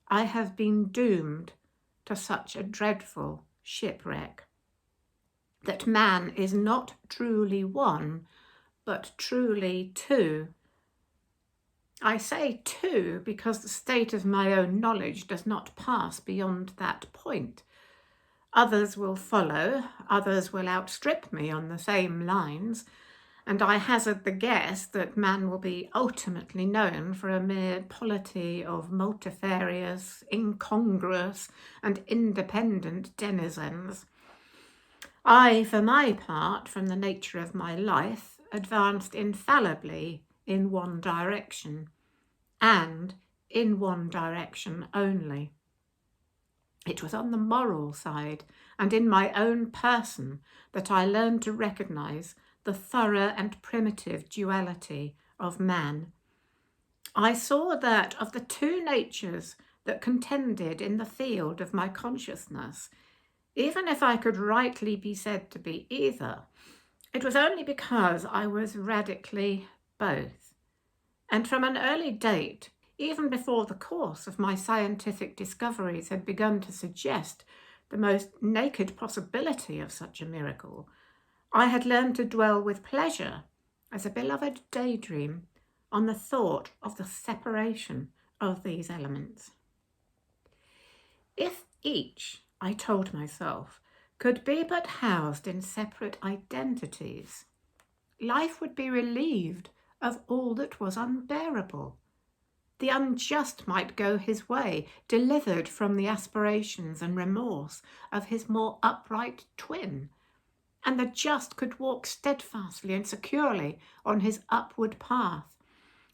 I have been doomed to such a dreadful shipwreck, that man is not truly one, but truly two. I say two because the state of my own knowledge does not pass beyond that point. Others will follow, others will outstrip me on the same lines, and I hazard the guess that man will be ultimately known for a mere polity of multifarious, incongruous, and independent denizens. I, for my part, from the nature of my life, advanced infallibly in one direction, and in one direction only. It was on the moral side and in my own person that I learned to recognise the thorough and primitive duality of man. I saw that of the two natures that contended in the field of my consciousness, even if I could rightly be said to be either, it was only because I was radically both. And from an early date, even before the course of my scientific discoveries had begun to suggest the most naked possibility of such a miracle, I had learned to dwell with pleasure, as a beloved daydream, on the thought of the separation of these elements. If each, I told myself, could be but housed in separate identities, life would be relieved of all that was unbearable. The unjust might go his way, delivered from the aspirations and remorse of his more upright twin, and the just could walk steadfastly and securely on his upward path,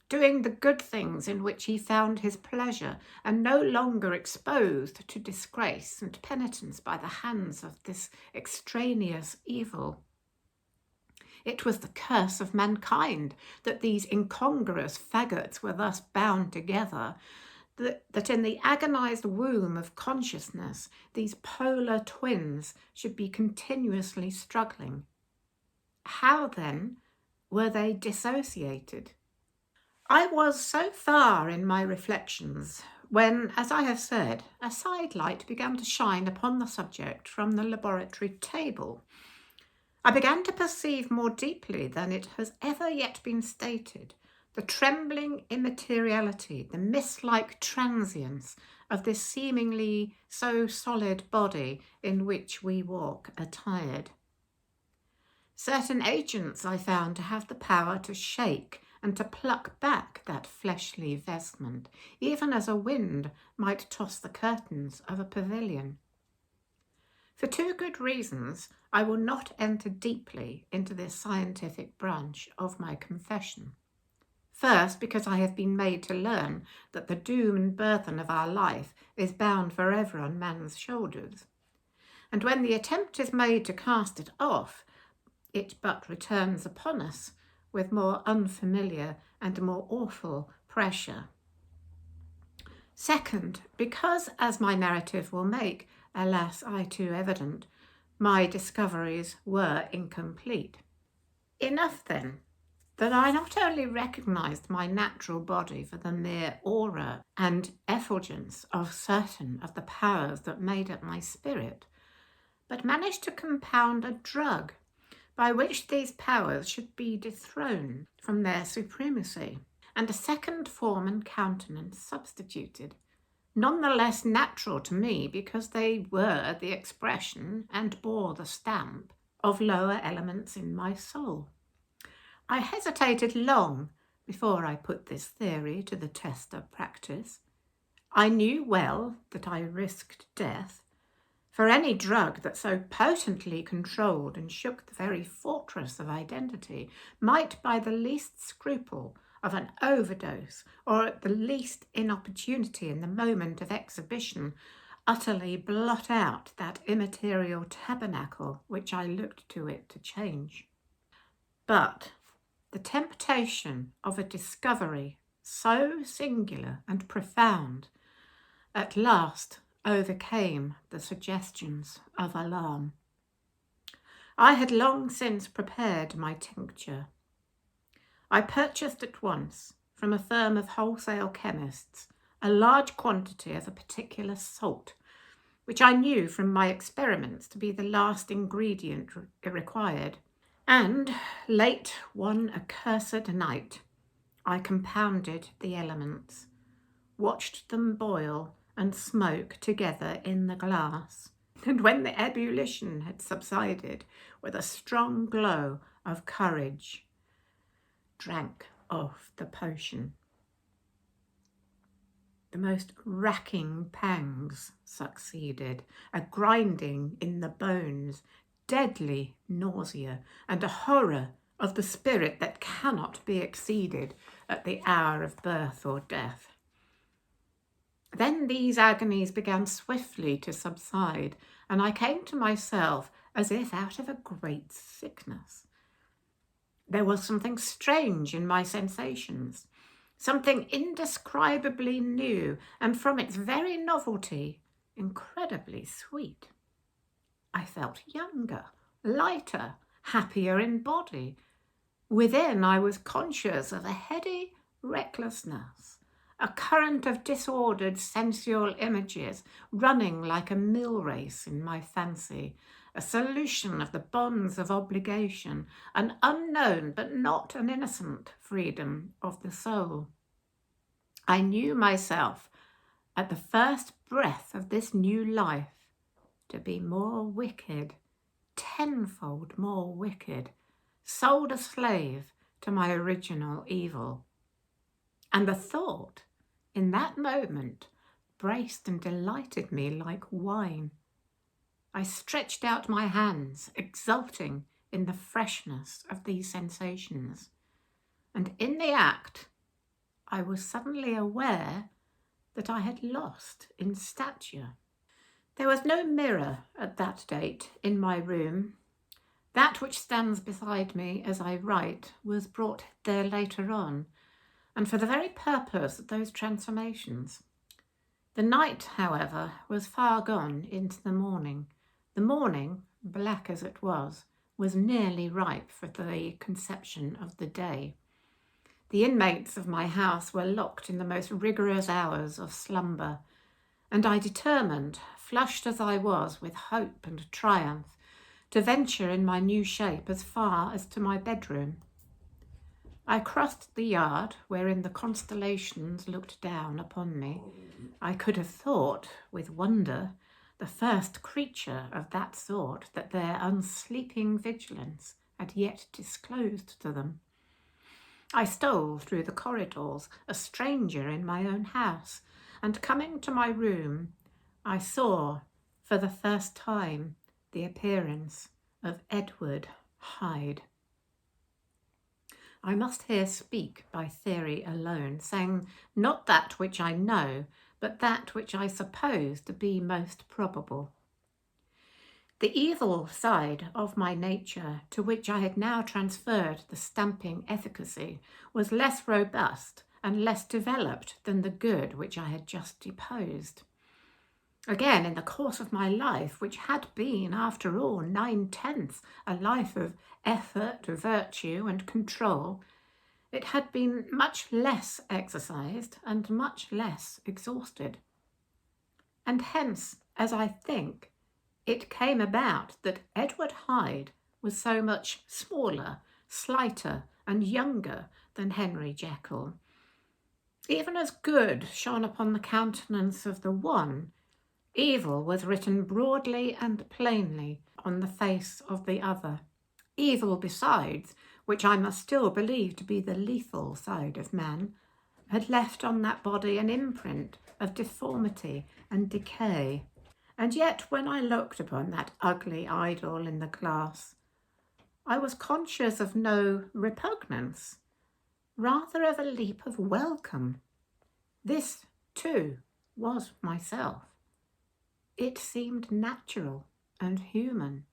doing the good things in which he found his pleasure, and no longer exposed to disgrace and penitence by the hands of this extraneous evil. It was the curse of mankind that these incongruous faggots were thus bound together, that in the agonized womb of consciousness these polar twins should be continuously struggling. How, then, were they dissociated? I was so far in my reflections when, as I have said, a sidelight began to shine upon the subject from the laboratory table. I began to perceive more deeply than it has ever yet been stated the trembling immateriality, the mist-like transience of this seemingly so solid body in which we walk attired. Certain agents I found to have the power to shake and to pluck back that fleshly vestment, even as a wind might toss the curtains of a pavilion. For two good reasons, I will not enter deeply into this scientific branch of my confession. First, because I have been made to learn that the doom and burthen of our life is bound forever on man's shoulders. And when the attempt is made to cast it off, it but returns upon us with more unfamiliar and more awful pressure. Second, because, as my narrative will make, alas, I too evident, my discoveries were incomplete. Enough, then, that I not only recognised my natural body for the mere aura and effulgence of certain of the powers that made up my spirit, but managed to compound a drug by which these powers should be dethroned from their supremacy, and a second form and countenance substituted, none the less natural to me because they were the expression and bore the stamp of lower elements in my soul. I hesitated long before I put this theory to the test of practice. I knew well that I risked death, for any drug that so potently controlled and shook the very fortress of identity might, by the least scruple of an overdose, or at the least inopportunity in the moment of exhibition, utterly blot out that immaterial tabernacle which I looked to it to change. But the temptation of a discovery so singular and profound at last overcame the suggestions of alarm. I had long since prepared my tincture. I purchased at once from a firm of wholesale chemists a large quantity of a particular salt, which I knew from my experiments to be the last ingredient required, and late one accursed night I compounded the elements, watched them boil and smoke together in the glass, and when the ebullition had subsided, with a strong glow of courage, drank of the potion. The most racking pangs succeeded, a grinding in the bones, deadly nausea, and a horror of the spirit that cannot be exceeded at the hour of birth or death. Then these agonies began swiftly to subside, and I came to myself as if out of a great sickness. There was something strange in my sensations, something indescribably new, and from its very novelty, incredibly sweet. I felt younger, lighter, happier in body. Within, I was conscious of a heady recklessness, a current of disordered sensual images running like a mill race in my fancy, a solution of the bonds of obligation, an unknown but not an innocent freedom of the soul. I knew myself, at the first breath of this new life, to be more wicked, tenfold more wicked, sold a slave to my original evil. And the thought, in that moment, braced and delighted me like wine. I stretched out my hands, exulting in the freshness of these sensations. And in the act, I was suddenly aware that I had lost in stature. There was no mirror at that date in my room. That which stands beside me as I write was brought there later on, and for the very purpose of those transformations. The night, however, was far gone into the morning. The morning, black as it was nearly ripe for the conception of the day. The inmates of my house were locked in the most rigorous hours of slumber, and I determined, flushed as I was with hope and triumph, to venture in my new shape as far as to my bedroom. I crossed the yard wherein the constellations looked down upon me. I could have thought, with wonder, the first creature of that sort that their unsleeping vigilance had yet disclosed to them. I stole through the corridors, a stranger in my own house, and coming to my room, I saw, for the first time, the appearance of Edward Hyde. I must here speak by theory alone, saying not that which I know, but that which I suppose to be most probable. The evil side of my nature, to which I had now transferred the stamping efficacy, was less robust and less developed than the good which I had just deposed. Again, in the course of my life, which had been, after all, 9/10 a life of effort, virtue, and control, it had been much less exercised and much less exhausted. And hence, as I think, it came about that Edward Hyde was so much smaller, slighter, and younger than Henry Jekyll. Even as good shone upon the countenance of the one, evil was written broadly and plainly on the face of the other. Evil, besides, which I must still believe to be the lethal side of man, had left on that body an imprint of deformity and decay. And yet, when I looked upon that ugly idol in the glass, I was conscious of no repugnance, rather of a leap of welcome. This, too, was myself. It seemed natural and human.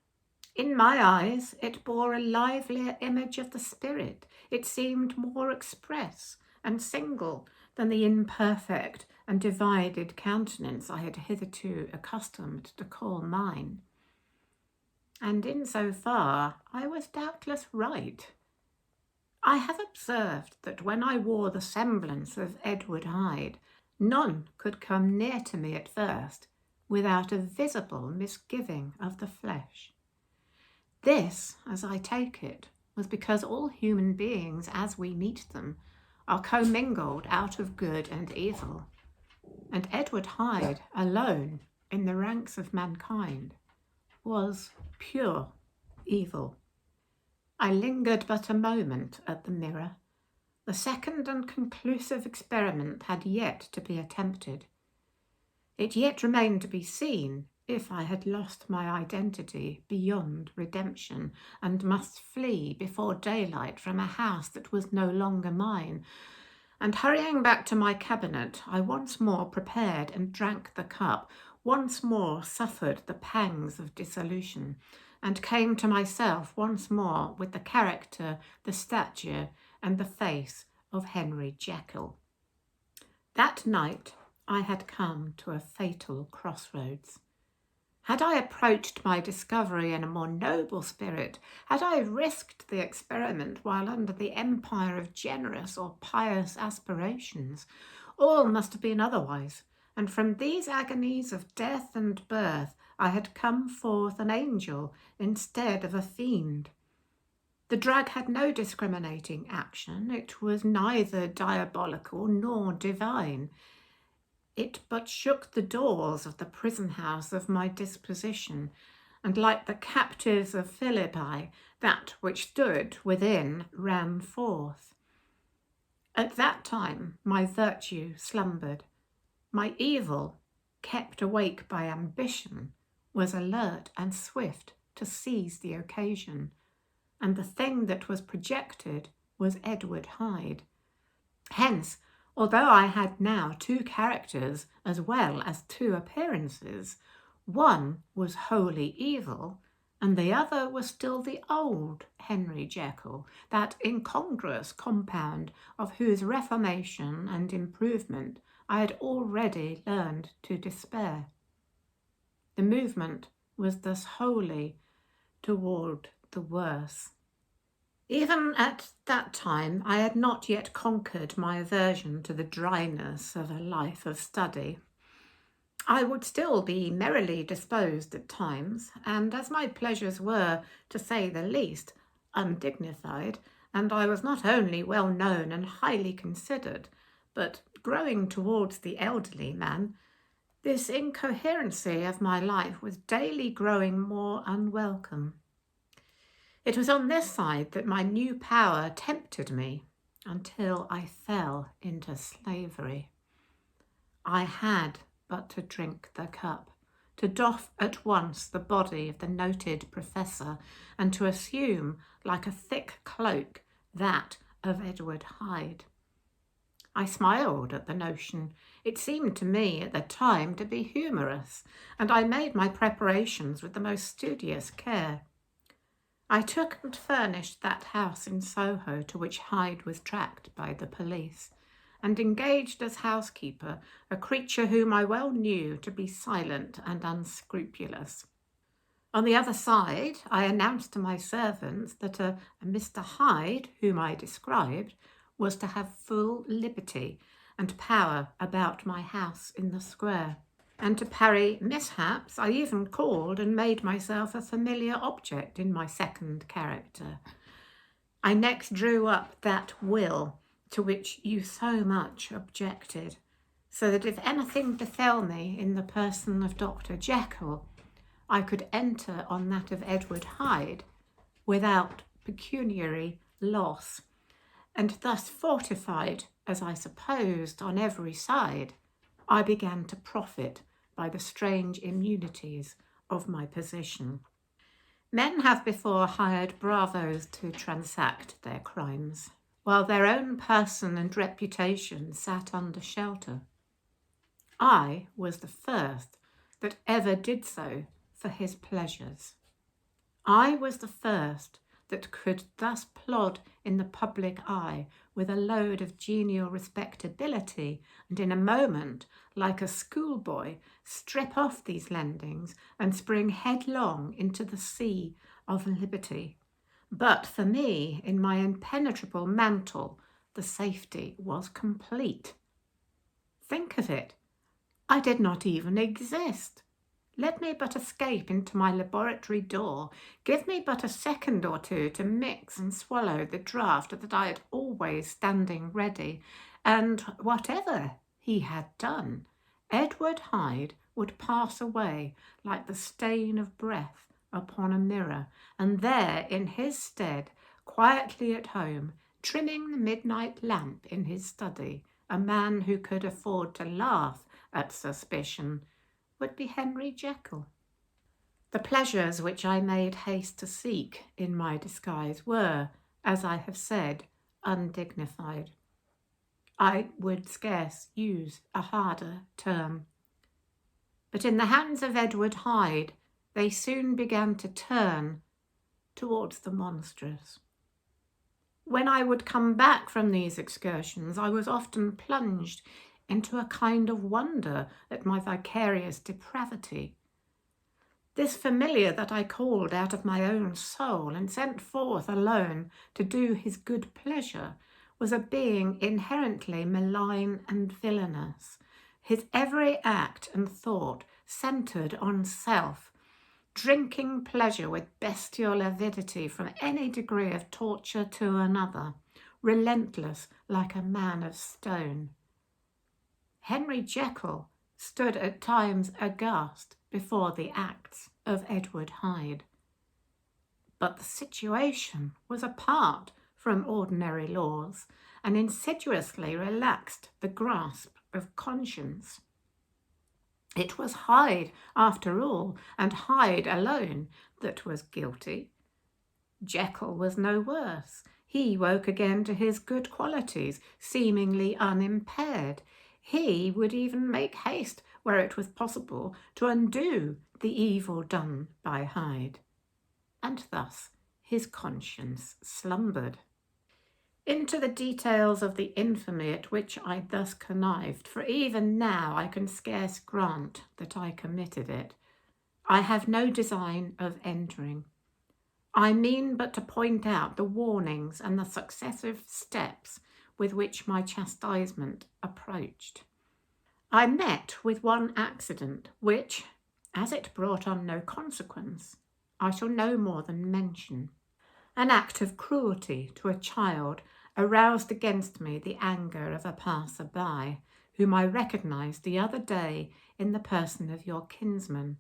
In my eyes, it bore a livelier image of the spirit. It seemed more express and single than the imperfect and divided countenance I had hitherto accustomed to call mine. And in so far, I was doubtless right. I have observed that when I wore the semblance of Edward Hyde, none could come near to me at first without a visible misgiving of the flesh. This, as I take it, was because all human beings, as we meet them, are commingled out of good and evil, and Edward Hyde alone in the ranks of mankind was pure evil. I lingered but a moment at the mirror, The second and conclusive experiment had yet to be attempted. It yet remained to be seen if I had lost my identity beyond redemption and must flee before daylight from a house that was no longer mine. And hurrying back to my cabinet, I once more prepared and drank the cup, once more suffered the pangs of dissolution, and came to myself once more with the character, the stature, and the face of Henry Jekyll. That night I had come to a fatal crossroads. Had I approached my discovery in a more noble spirit, had I risked the experiment while under the empire of generous or pious aspirations, all must have been otherwise, and from these agonies of death and birth I had come forth an angel instead of a fiend. The drug had no discriminating action. It was neither diabolical nor divine. It but shook the doors of the prison house of my disposition, and like the captives of Philippi, that which stood within ran forth. At that time my virtue slumbered. My evil, kept awake by ambition, was alert and swift to seize the occasion, and the thing that was projected was Edward Hyde. Hence, although I had now two characters as well as two appearances, one was wholly evil, and the other was still the old Henry Jekyll, that incongruous compound of whose reformation and improvement I had already learned to despair. The movement was thus wholly toward the worse. Even at that time, I had not yet conquered my aversion to the dryness of a life of study. I would still be merrily disposed at times, and as my pleasures were, to say the least, undignified, and I was not only well known and highly considered, but growing towards the elderly man, this incoherency of my life was daily growing more unwelcome. It was on this side that my new power tempted me until I fell into slavery. I had but to drink the cup, to doff at once the body of the noted professor, and to assume, like a thick cloak, that of Edward Hyde. I smiled at the notion. It seemed to me at the time to be humorous, and I made my preparations with the most studious care. I took and furnished that house in Soho to which Hyde was tracked by the police, and engaged as housekeeper a creature whom I well knew to be silent and unscrupulous. On the other side, I announced to my servants that a Mr. Hyde, whom I described, was to have full liberty and power about my house in the square. And to parry mishaps, I even called and made myself a familiar object in my second character. I next drew up that will to which you so much objected, so that if anything befell me in the person of Dr. Jekyll, I could enter on that of Edward Hyde without pecuniary loss, and thus fortified, as I supposed, on every side, I began to profit by the strange immunities of my position. Men have before hired bravos to transact their crimes, while their own person and reputation sat under shelter. I was the first that ever did so for his pleasures. I was the first that could thus plod in the public eye with a load of genial respectability, and in a moment, like a schoolboy, strip off these lendings and spring headlong into the sea of liberty. But for me, in my impenetrable mantle, the safety was complete. Think of it, I did not even exist. Let me but escape into my laboratory door, give me but a second or two to mix and swallow the draught that I had always standing ready, and whatever he had done, Edward Hyde would pass away like the stain of breath upon a mirror, and there in his stead, quietly at home, trimming the midnight lamp in his study, a man who could afford to laugh at suspicion, would be Henry Jekyll. The pleasures which I made haste to seek in my disguise were, as I have said, undignified. I would scarce use a harder term. But in the hands of Edward Hyde, they soon began to turn towards the monstrous. When I would come back from these excursions, I was often plunged into a kind of wonder at my vicarious depravity. This familiar that I called out of my own soul and sent forth alone to do his good pleasure was a being inherently malign and villainous, his every act and thought centred on self, drinking pleasure with bestial avidity from any degree of torture to another, relentless like a man of stone. Henry Jekyll stood at times aghast before the acts of Edward Hyde. But the situation was apart from ordinary laws and insidiously relaxed the grasp of conscience. It was Hyde, after all, and Hyde alone, that was guilty. Jekyll was no worse. He woke again to his good qualities, seemingly unimpaired. He would even make haste, where it was possible, to undo the evil done by Hyde. And thus his conscience slumbered. Into the details of the infamy at which I thus connived, for even now I can scarce grant that I committed it, I have no design of entering. I mean but to point out the warnings and the successive steps with which my chastisement approached. I met with one accident which, as it brought on no consequence, I shall no more than mention. An act of cruelty to a child aroused against me the anger of a passer-by, whom I recognised the other day in the person of your kinsman.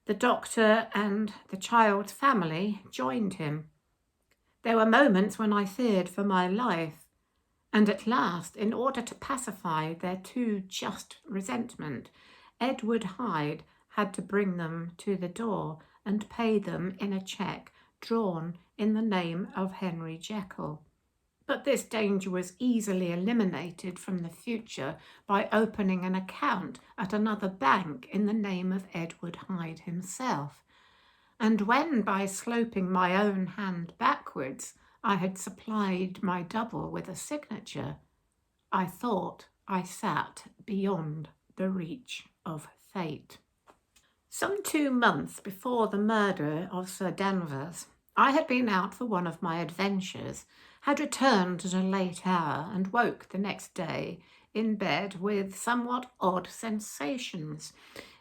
The doctor and the child's family joined him. There were moments when I feared for my life, and at last, in order to pacify their too just resentment, Edward Hyde had to bring them to the door and pay them in a cheque drawn in the name of Henry Jekyll. But this danger was easily eliminated from the future by opening an account at another bank in the name of Edward Hyde himself. And when, by sloping my own hand backwards, I had supplied my double with a signature, I thought I sat beyond the reach of fate. Some 2 months before the murder of Sir Danvers, I had been out for one of my adventures, had returned at a late hour, and woke the next day in bed with somewhat odd sensations.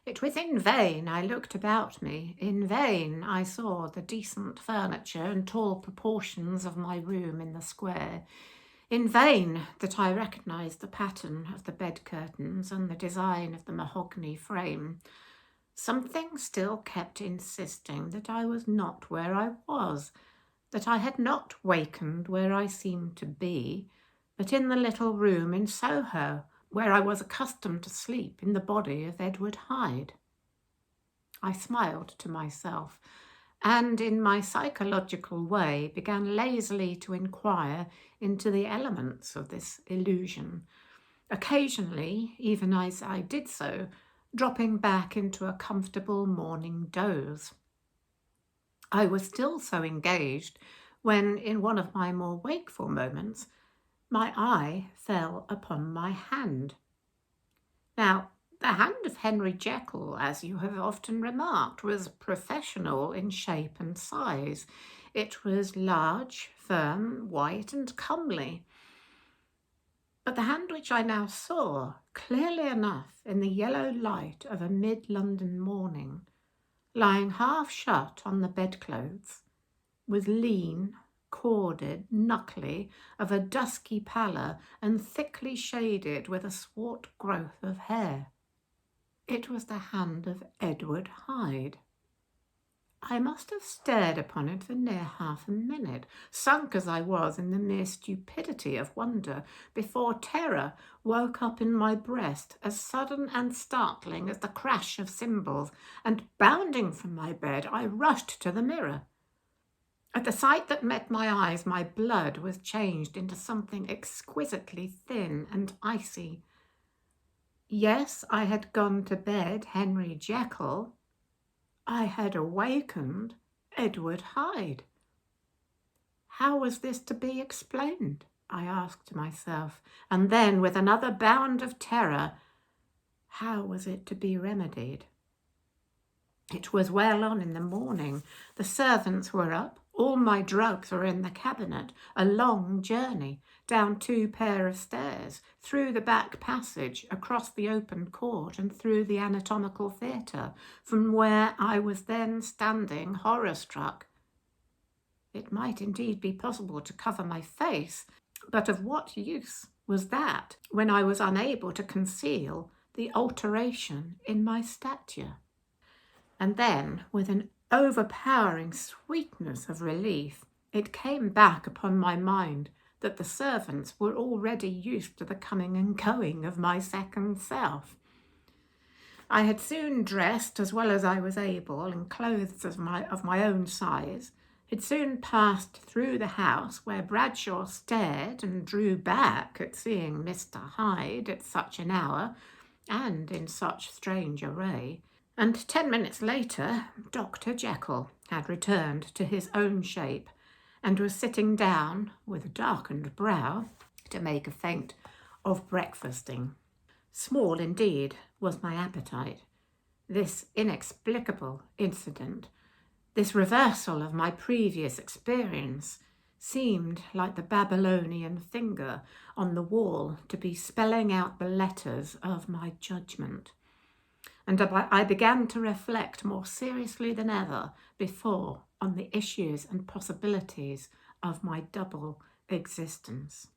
It was in vain I looked about me, in vain I saw the decent furniture and tall proportions of my room in the square, in vain that I recognised the pattern of the bed curtains and the design of the mahogany frame. Something still kept insisting that I was not where I was, that I had not wakened where I seemed to be, but in the little room in Soho where I was accustomed to sleep in the body of Edward Hyde. I smiled to myself, and in my psychological way began lazily to inquire into the elements of this illusion, occasionally, even as I did so, dropping back into a comfortable morning doze. I was still so engaged when, in one of my more wakeful moments, my eye fell upon my hand. Now, the hand of Henry Jekyll, as you have often remarked, was professional in shape and size. It was large, firm, white, and comely. But the hand which I now saw, clearly enough in the yellow light of a mid-London morning, lying half shut on the bedclothes, was lean, corded, knuckly, of a dusky pallor, and thickly shaded with a swart growth of hair. It was the hand of Edward Hyde. I must have stared upon it for near half a minute, sunk as I was in the mere stupidity of wonder, before terror woke up in my breast, as sudden and startling as the crash of cymbals, and bounding from my bed, I rushed to the mirror. At the sight that met my eyes, my blood was changed into something exquisitely thin and icy. Yes, I had gone to bed Henry Jekyll. I had awakened Edward Hyde. How was this to be explained? I asked myself, and then, with another bound of terror, how was it to be remedied? It was well on in the morning. The servants were up. All my drugs were in the cabinet. A long journey, down 2 pair of stairs, through the back passage, across the open court, and through the anatomical theatre, from where I was then standing, horror-struck. It might indeed be possible to cover my face, but of what use was that when I was unable to conceal the alteration in my stature? And then, with an overpowering sweetness of relief, it came back upon my mind that the servants were already used to the coming and going of my second self. I had soon dressed as well as I was able in clothes of my own size, had soon passed through the house where Bradshaw stared and drew back at seeing Mr. Hyde at such an hour and in such strange array, and 10 minutes later Dr. Jekyll had returned to his own shape and was sitting down with a darkened brow to make a feint of breakfasting. Small indeed was my appetite. This inexplicable incident, this reversal of my previous experience, seemed like the Babylonian finger on the wall to be spelling out the letters of my judgment. And I began to reflect more seriously than ever before on the issues and possibilities of my double existence.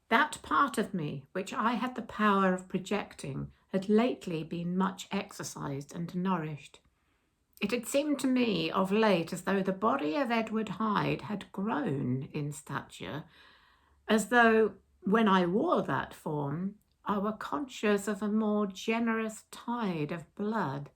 That part of me which I had the power of projecting had lately been much exercised and nourished. It had seemed to me of late as though the body of Edward Hyde had grown in stature, as though, when I wore that form, I were conscious of a more generous tide of blood,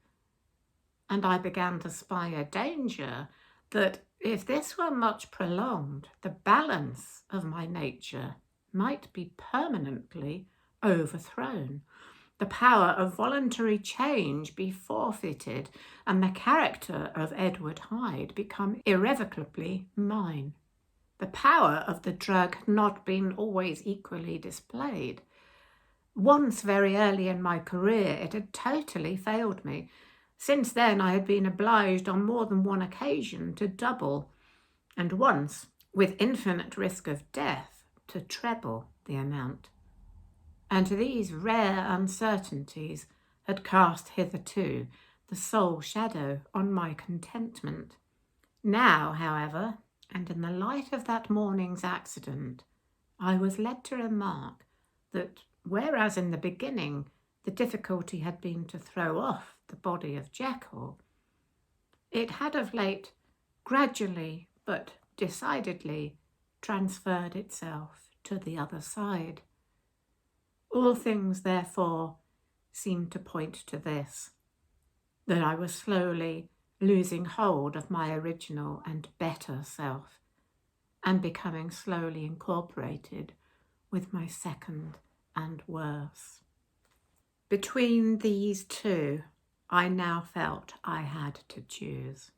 and I began to spy a danger that, if this were much prolonged, the balance of my nature might be permanently overthrown, the power of voluntary change be forfeited, and the character of Edward Hyde become irrevocably mine. The power of the drug had not been always equally displayed. Once, very early in my career, it had totally failed me. Since then, I had been obliged on more than one occasion to double, and once, with infinite risk of death, to treble the amount. And these rare uncertainties had cast hitherto the sole shadow on my contentment. Now, however, and in the light of that morning's accident, I was led to remark that, whereas in the beginning the difficulty had been to throw off the body of Jekyll, it had of late gradually but decidedly transferred itself to the other side. All things, therefore, seemed to point to this, that I was slowly losing hold of my original and better self, and becoming slowly incorporated with my second and worse. Between these two, I now felt I had to choose.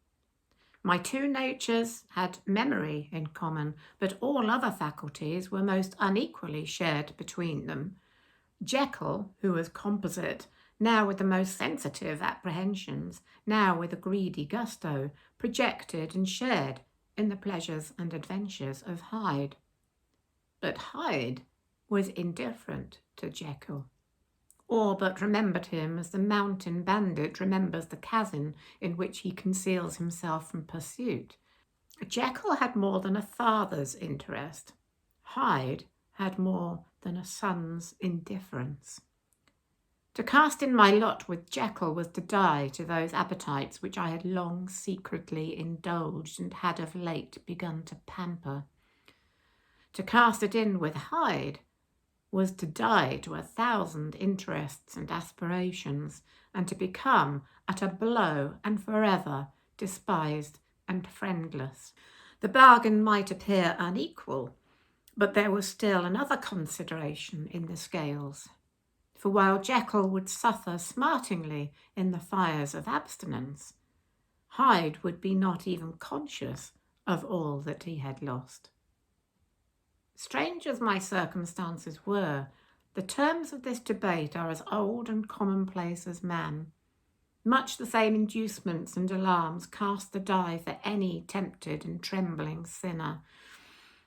My two natures had memory in common, but all other faculties were most unequally shared between them. Jekyll, who was composite, now with the most sensitive apprehensions, now with a greedy gusto, projected and shared in the pleasures and adventures of Hyde. But Hyde was indifferent to Jekyll, or but remembered him as the mountain bandit remembers the chasm in which he conceals himself from pursuit. Jekyll had more than a father's interest. Hyde had more than a son's indifference. To cast in my lot with Jekyll was to die to those appetites which I had long secretly indulged and had of late begun to pamper. To cast it in with Hyde was to die to 1,000 interests and aspirations, and to become, at a blow and forever, despised and friendless. The bargain might appear unequal, but there was still another consideration in the scales. For while Jekyll would suffer smartingly in the fires of abstinence, Hyde would be not even conscious of all that he had lost. Strange as my circumstances were, the terms of this debate are as old and commonplace as man. Much the same inducements and alarms cast the die for any tempted and trembling sinner,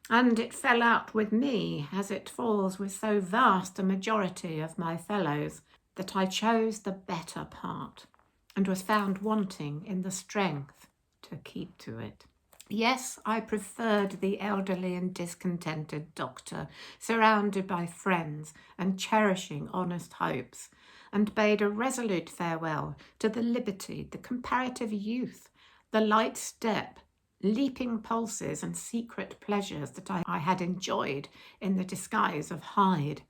and it fell out with me, as it falls with so vast a majority of my fellows, that I chose the better part, and was found wanting in the strength to keep to it. Yes, I preferred the elderly and discontented doctor, surrounded by friends and cherishing honest hopes, and bade a resolute farewell to the liberty, the comparative youth, the light step, leaping pulses and secret pleasures that I had enjoyed in the disguise of Hyde.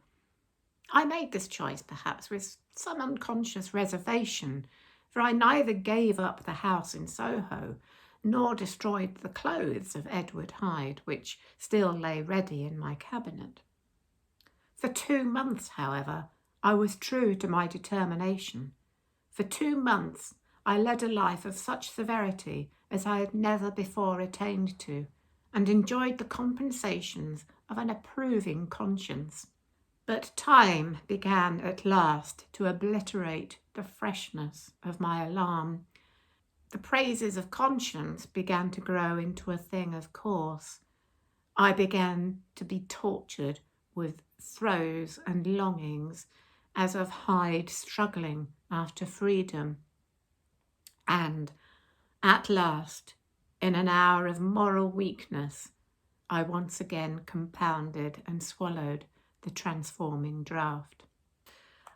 I made this choice, perhaps, with some unconscious reservation, for I neither gave up the house in Soho, nor destroyed the clothes of Edward Hyde, which still lay ready in my cabinet. For 2 months, however, I was true to my determination. For 2 months I led a life of such severity as I had never before attained to, and enjoyed the compensations of an approving conscience. But time began at last to obliterate the freshness of my alarm. The praises of conscience began to grow into a thing of course. I began to be tortured with throes and longings, as of Hyde struggling after freedom. And at last, in an hour of moral weakness, I once again compounded and swallowed the transforming draught.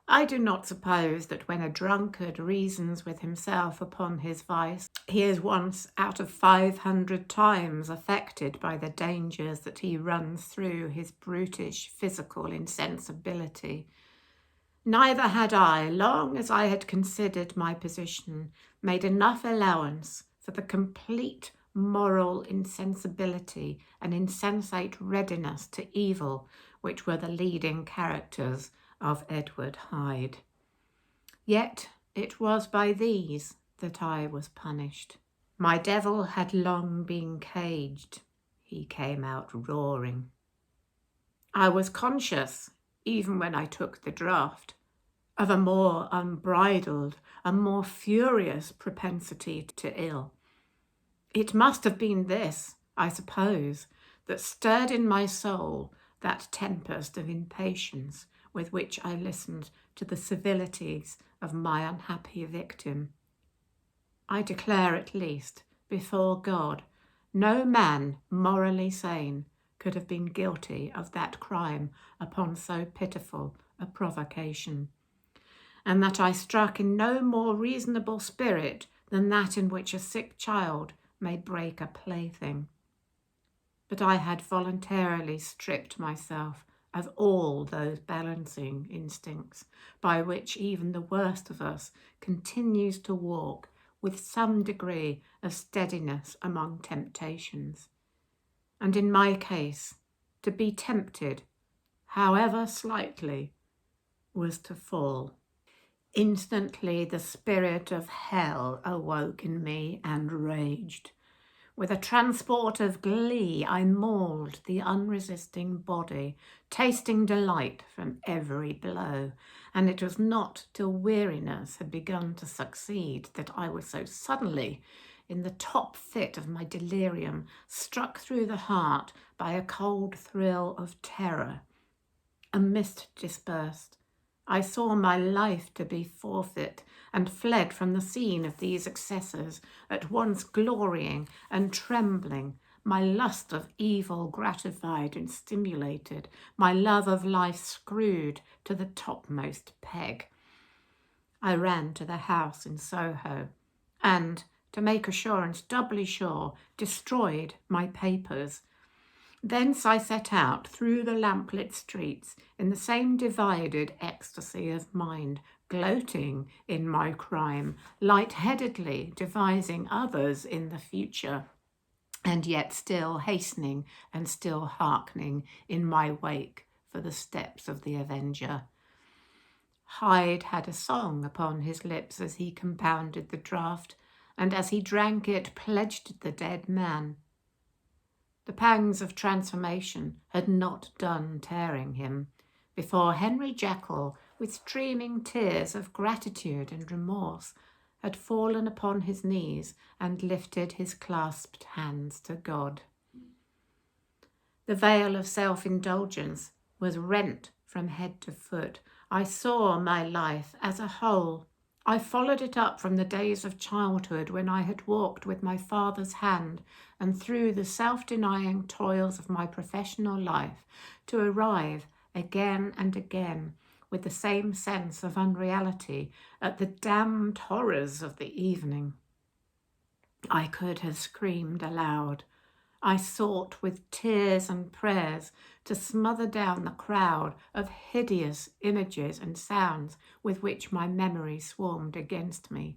I do not suppose that when a drunkard reasons with himself upon his vice, he is once out of 500 times affected by the dangers that he runs through his brutish physical insensibility. Neither had I, long as I had considered my position, made enough allowance for the complete moral insensibility and insensate readiness to evil which were the leading characters of Edward Hyde. Yet it was by these that I was punished. My devil had long been caged. He came out roaring. I was conscious, even when I took the draught, of a more unbridled, a more furious propensity to ill. It must have been this, I suppose, that stirred in my soul that tempest of impatience with which I listened to the civilities of my unhappy victim. I declare, at least, before God, no man morally sane could have been guilty of that crime upon so pitiful a provocation, and that I struck in no more reasonable spirit than that in which a sick child may break a plaything. But I had voluntarily stripped myself of all those balancing instincts by which even the worst of us continues to walk with some degree of steadiness among temptations. And in my case, to be tempted, however slightly, was to fall. Instantly the spirit of hell awoke in me and raged. With a transport of glee, I mauled the unresisting body, tasting delight from every blow, and it was not till weariness had begun to succeed that I was so suddenly, in the top fit of my delirium, struck through the heart by a cold thrill of terror. A mist dispersed. I saw my life to be forfeit, and fled from the scene of these excesses, at once glorying and trembling, my lust of evil gratified and stimulated, my love of life screwed to the topmost peg. I ran to the house in Soho and, to make assurance doubly sure, destroyed my papers. Thence I set out through the lamplit streets in the same divided ecstasy of mind, gloating in my crime, light-headedly devising others in the future, and yet still hastening and still hearkening in my wake for the steps of the avenger. Hyde had a song upon his lips as he compounded the draught, and as he drank it pledged the dead man. The pangs of transformation had not done tearing him before Henry Jekyll, with streaming tears of gratitude and remorse, had fallen upon his knees and lifted his clasped hands to God. The veil of self-indulgence was rent from head to foot. I saw my life as a whole. I followed it up from the days of childhood when I had walked with my father's hand and through the self-denying toils of my professional life to arrive again and again with the same sense of unreality at the damned horrors of the evening. I could have screamed aloud. I sought with tears and prayers to smother down the crowd of hideous images and sounds with which my memory swarmed against me.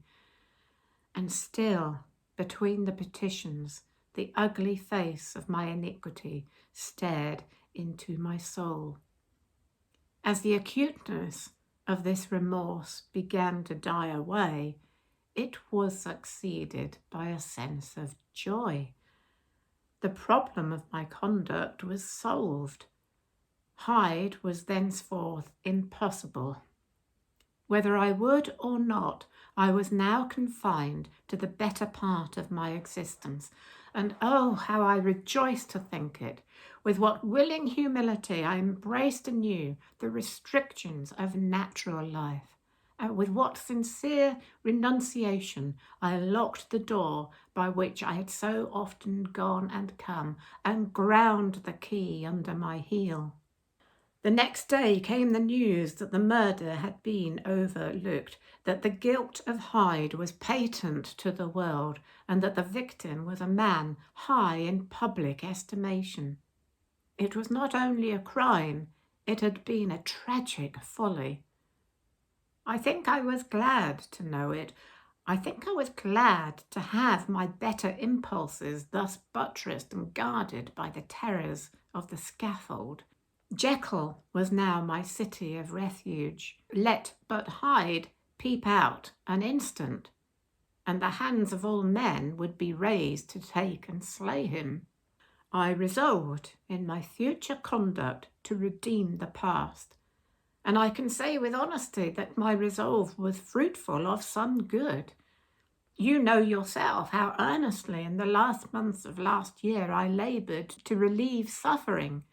And still, between the petitions, the ugly face of my iniquity stared into my soul. As the acuteness of this remorse began to die away, it was succeeded by a sense of joy. The problem of my conduct was solved. Hyde was thenceforth impossible. Whether I would or not, I was now confined to the better part of my existence, and oh, how I rejoiced to think it! With what willing humility I embraced anew the restrictions of natural life. And with what sincere renunciation I locked the door by which I had so often gone and come, and ground the key under my heel. The next day came the news that the murder had been overlooked, that the guilt of Hyde was patent to the world, and that the victim was a man high in public estimation. It was not only a crime, it had been a tragic folly. I think I was glad to know it. I think I was glad to have my better impulses thus buttressed and guarded by the terrors of the scaffold. Jekyll was now my city of refuge. Let but Hyde peep out an instant, and the hands of all men would be raised to take and slay him. I resolved in my future conduct to redeem the past, and I can say with honesty that my resolve was fruitful of some good. You know yourself how earnestly in the last months of last year I laboured to relieve suffering.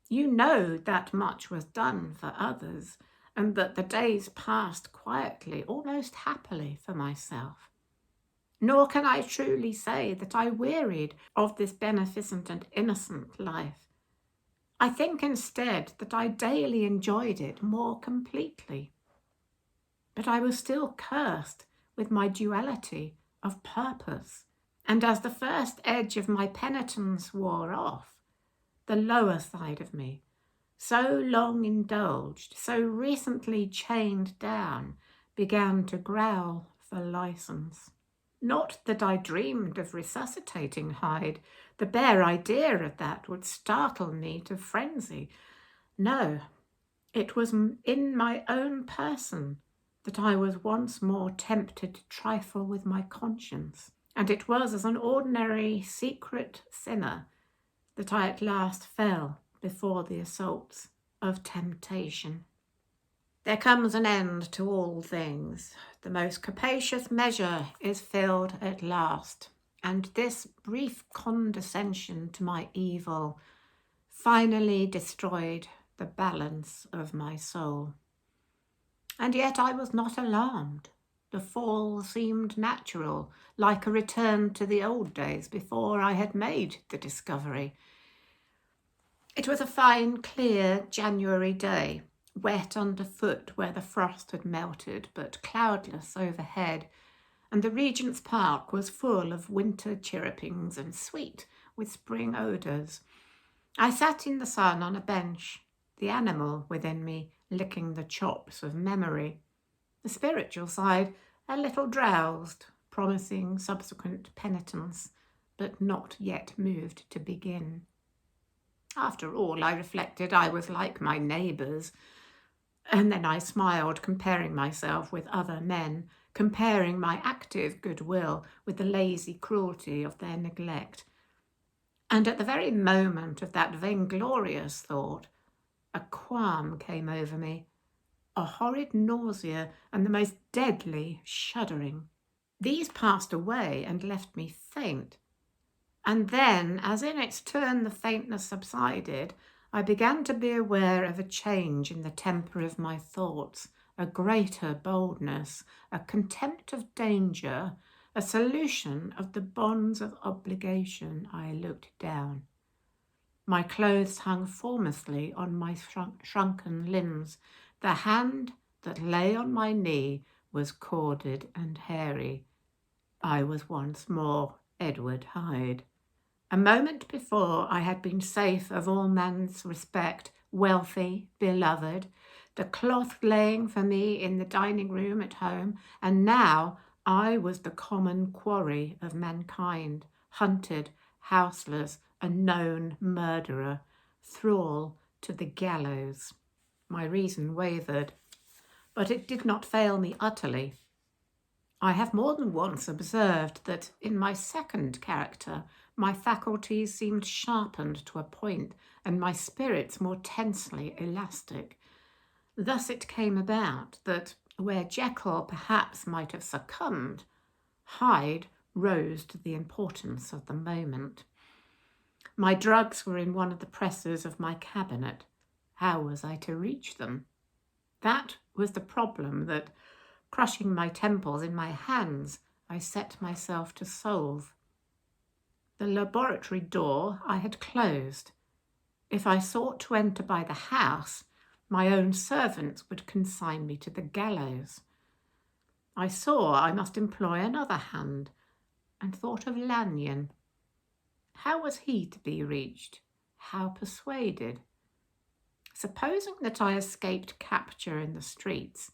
You know that much was done for others, and that the days passed quietly, almost happily for myself. Nor can I truly say that I wearied of this beneficent and innocent life. I think instead that I daily enjoyed it more completely. But I was still cursed with my duality of purpose, and as the first edge of my penitence wore off, the lower side of me, so long indulged, so recently chained down, began to growl for license. Not that I dreamed of resuscitating Hyde. The bare idea of that would startle me to frenzy. No, it was in my own person that I was once more tempted to trifle with my conscience, and it was as an ordinary secret sinner that I at last fell before the assaults of temptation. There comes an end to all things. The most capacious measure is filled at last, and this brief condescension to my evil finally destroyed the balance of my soul. And yet I was not alarmed. The fall seemed natural, like a return to the old days before I had made the discovery. It was a fine, clear January day, wet underfoot where the frost had melted, but cloudless overhead, and the Regent's Park was full of winter chirrupings and sweet with spring odours. I sat in the sun on a bench, the animal within me licking the chops of memory, the spiritual side a little drowsed, promising subsequent penitence, but not yet moved to begin. After all, I reflected, I was like my neighbours. And then I smiled, comparing myself with other men, comparing my active goodwill with the lazy cruelty of their neglect. And at the very moment of that vainglorious thought, a qualm came over me, a horrid nausea and the most deadly shuddering. These passed away and left me faint. And then, as in its turn the faintness subsided, I began to be aware of a change in the temper of my thoughts, a greater boldness, a contempt of danger, a solution of the bonds of obligation. I looked down. My clothes hung formlessly on my shrunken limbs. The hand that lay on my knee was corded and hairy. I was once more Edward Hyde. A moment before I had been safe of all man's respect, wealthy, beloved, the cloth laying for me in the dining room at home, and now I was the common quarry of mankind, hunted, houseless, a known murderer, thrall to the gallows. My reason wavered, but it did not fail me utterly. I have more than once observed that in my second character, my faculties seemed sharpened to a point, and my spirits more tensely elastic. Thus it came about that, where Jekyll perhaps might have succumbed, Hyde rose to the importance of the moment. My drugs were in one of the presses of my cabinet. How was I to reach them? That was the problem that, crushing my temples in my hands, I set myself to solve. The laboratory door I had closed. If I sought to enter by the house, my own servants would consign me to the gallows. I saw I must employ another hand, and thought of Lanyon. How was he to be reached? How persuaded? Supposing that I escaped capture in the streets,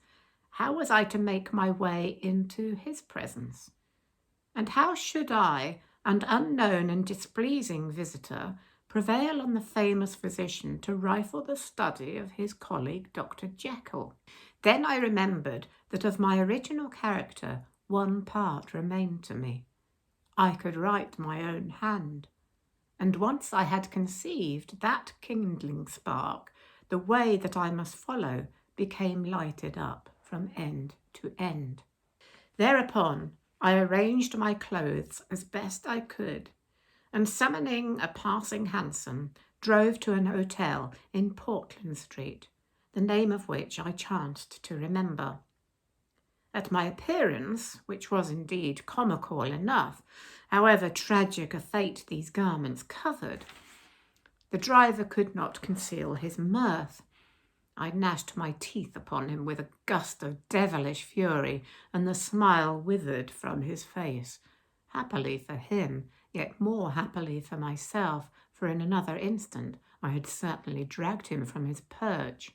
how was I to make my way into his presence? And how should I, an unknown and displeasing visitor, prevail on the famous physician to rifle the study of his colleague Dr. Jekyll? Then I remembered that of my original character, one part remained to me. I could write my own hand. And once I had conceived that kindling spark, the way that I must follow became lighted up from end to end. Thereupon I arranged my clothes as best I could, and summoning a passing hansom, drove to an hotel in Portland Street, the name of which I chanced to remember. At my appearance, which was indeed comical enough, however tragic a fate these garments covered, the driver could not conceal his mirth. I gnashed my teeth upon him with a gust of devilish fury, and the smile withered from his face. Happily for him, yet more happily for myself, for in another instant I had certainly dragged him from his perch.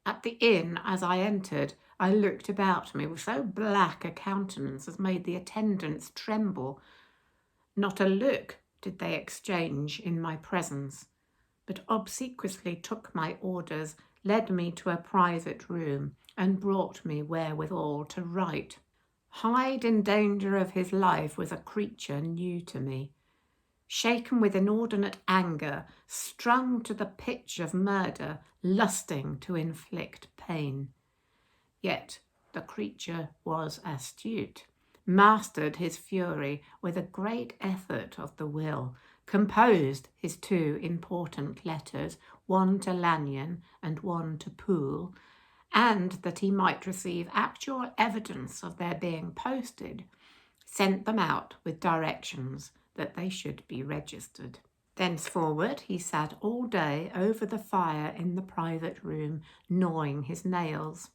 At the inn, as I entered, I looked about me with so black a countenance as made the attendants tremble. Not a look did they exchange in my presence, but obsequiously took my orders, led me to a private room, and brought me wherewithal to write. Hyde in danger of his life was a creature new to me. Shaken with inordinate anger, strung to the pitch of murder, lusting to inflict pain. Yet the creature was astute, mastered his fury with a great effort of the will, composed his two important letters, one to Lanyon and one to Poole, and that he might receive actual evidence of their being posted, sent them out with directions that they should be registered. Thenceforward he sat all day over the fire in the private room, gnawing his nails.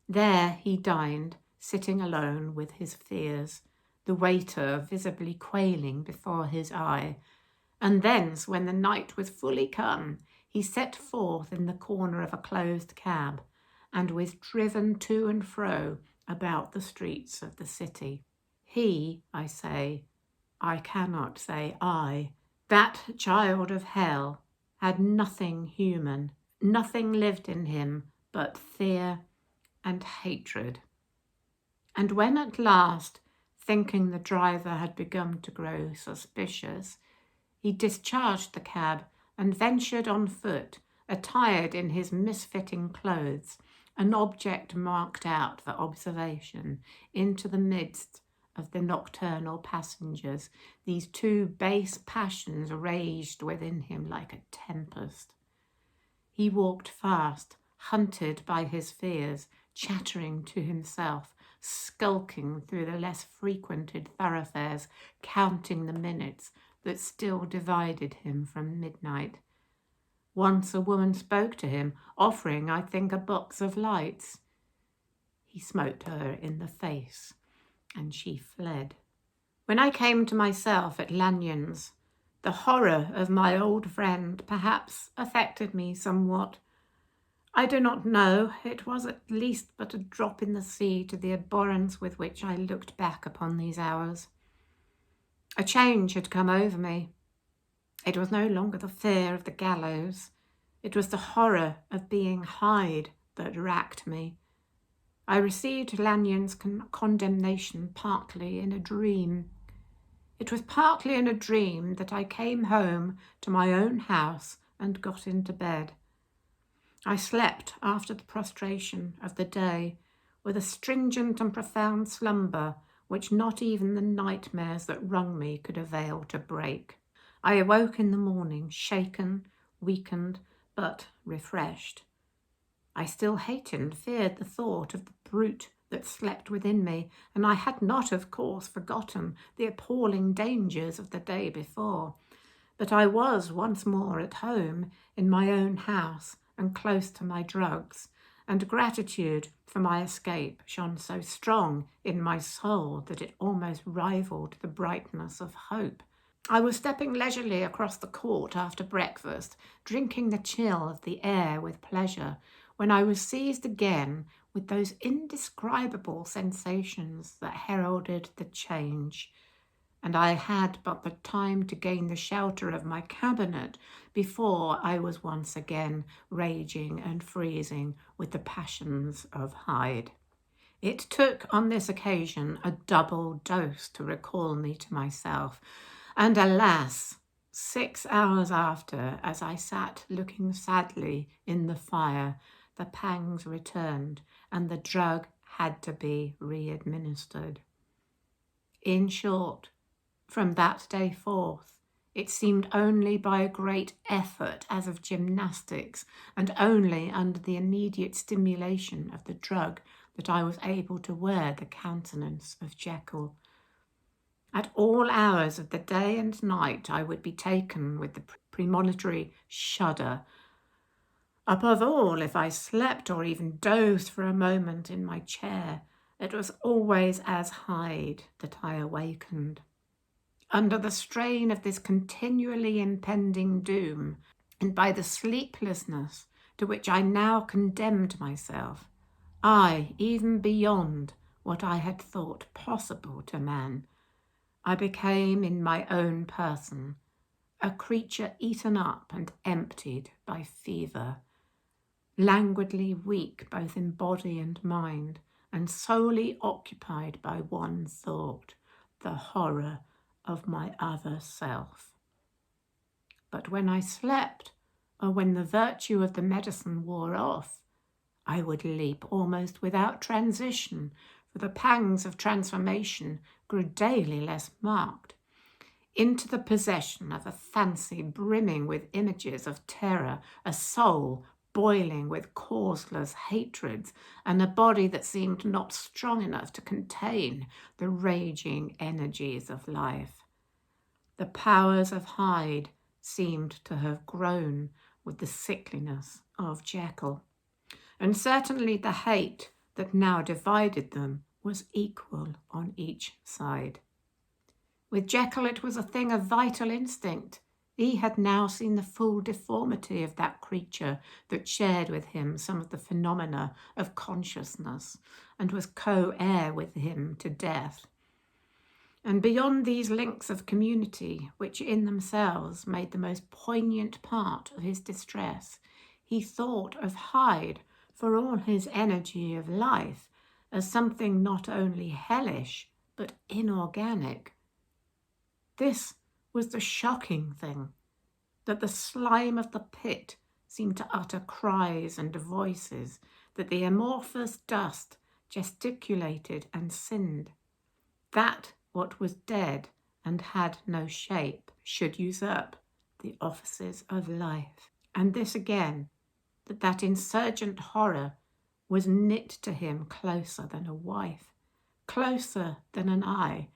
There he dined, sitting alone with his fears, the waiter visibly quailing before his eye. And thence, when the night was fully come, he set forth in the corner of a closed cab, and was driven to and fro about the streets of the city. He, I say, I cannot say I, that child of hell, had nothing human, nothing lived in him but fear and hatred. And when at last, thinking the driver had begun to grow suspicious, he discharged the cab and ventured on foot, attired in his misfitting clothes, an object marked out for observation, into the midst of the nocturnal passengers, these two base passions raged within him like a tempest. He walked fast, hunted by his fears, chattering to himself, skulking through the less frequented thoroughfares, counting the minutes that still divided him from midnight. Once a woman spoke to him, offering, I think, a box of lights. He smote her in the face, and she fled. When I came to myself at Lanyon's, the horror of my old friend perhaps affected me somewhat. I do not know, it was at least but a drop in the sea to the abhorrence with which I looked back upon these hours. A change had come over me. It was no longer the fear of the gallows. It was the horror of being Hyde that racked me. I received Lanyon's condemnation partly in a dream. It was partly in a dream that I came home to my own house and got into bed. I slept after the prostration of the day with a stringent and profound slumber which not even the nightmares that wrung me could avail to break. I awoke in the morning, shaken, weakened, but refreshed. I still hated and feared the thought of the brute that slept within me, and I had not, of course, forgotten the appalling dangers of the day before. But I was once more at home in my own house and close to my drugs, and gratitude for my escape shone so strong in my soul that it almost rivaled the brightness of hope. I was stepping leisurely across the court after breakfast, drinking the chill of the air with pleasure, when I was seized again with those indescribable sensations that heralded the change, and I had but the time to gain the shelter of my cabinet before I was once again raging and freezing with the passions of Hyde. It took on this occasion a double dose to recall me to myself, and alas, 6 hours after, as I sat looking sadly in the fire, the pangs returned, and the drug had to be re-administered. In short, from that day forth, it seemed only by a great effort as of gymnastics, and only under the immediate stimulation of the drug, that I was able to wear the countenance of Jekyll. At all hours of the day and night I would be taken with the premonitory shudder. Above all, if I slept or even dozed for a moment in my chair, it was always as Hyde that I awakened. Under the strain of this continually impending doom, and by the sleeplessness to which I now condemned myself, I, even beyond what I had thought possible to man, I became in my own person a creature eaten up and emptied by fever, languidly weak both in body and mind, and solely occupied by one thought, the horror of my other self. But when I slept, or when the virtue of the medicine wore off, I would leap almost without transition, for the pangs of transformation grew daily less marked, into the possession of a fancy brimming with images of terror, a soul boiling with causeless hatreds, and a body that seemed not strong enough to contain the raging energies of life. The powers of Hyde seemed to have grown with the sickliness of Jekyll. And certainly the hate that now divided them was equal on each side. With Jekyll it was a thing of vital instinct. He had now seen the full deformity of that creature that shared with him some of the phenomena of consciousness and was co-heir with him to death. And beyond these links of community, which in themselves made the most poignant part of his distress, he thought of Hyde, for all his energy of life, as something not only hellish, but inorganic. This was the shocking thing, that the slime of the pit seemed to utter cries and voices, that the amorphous dust gesticulated and sinned, that what was dead and had no shape should usurp the offices of life. And this again, that insurgent horror was knit to him closer than a wife, closer than an eye,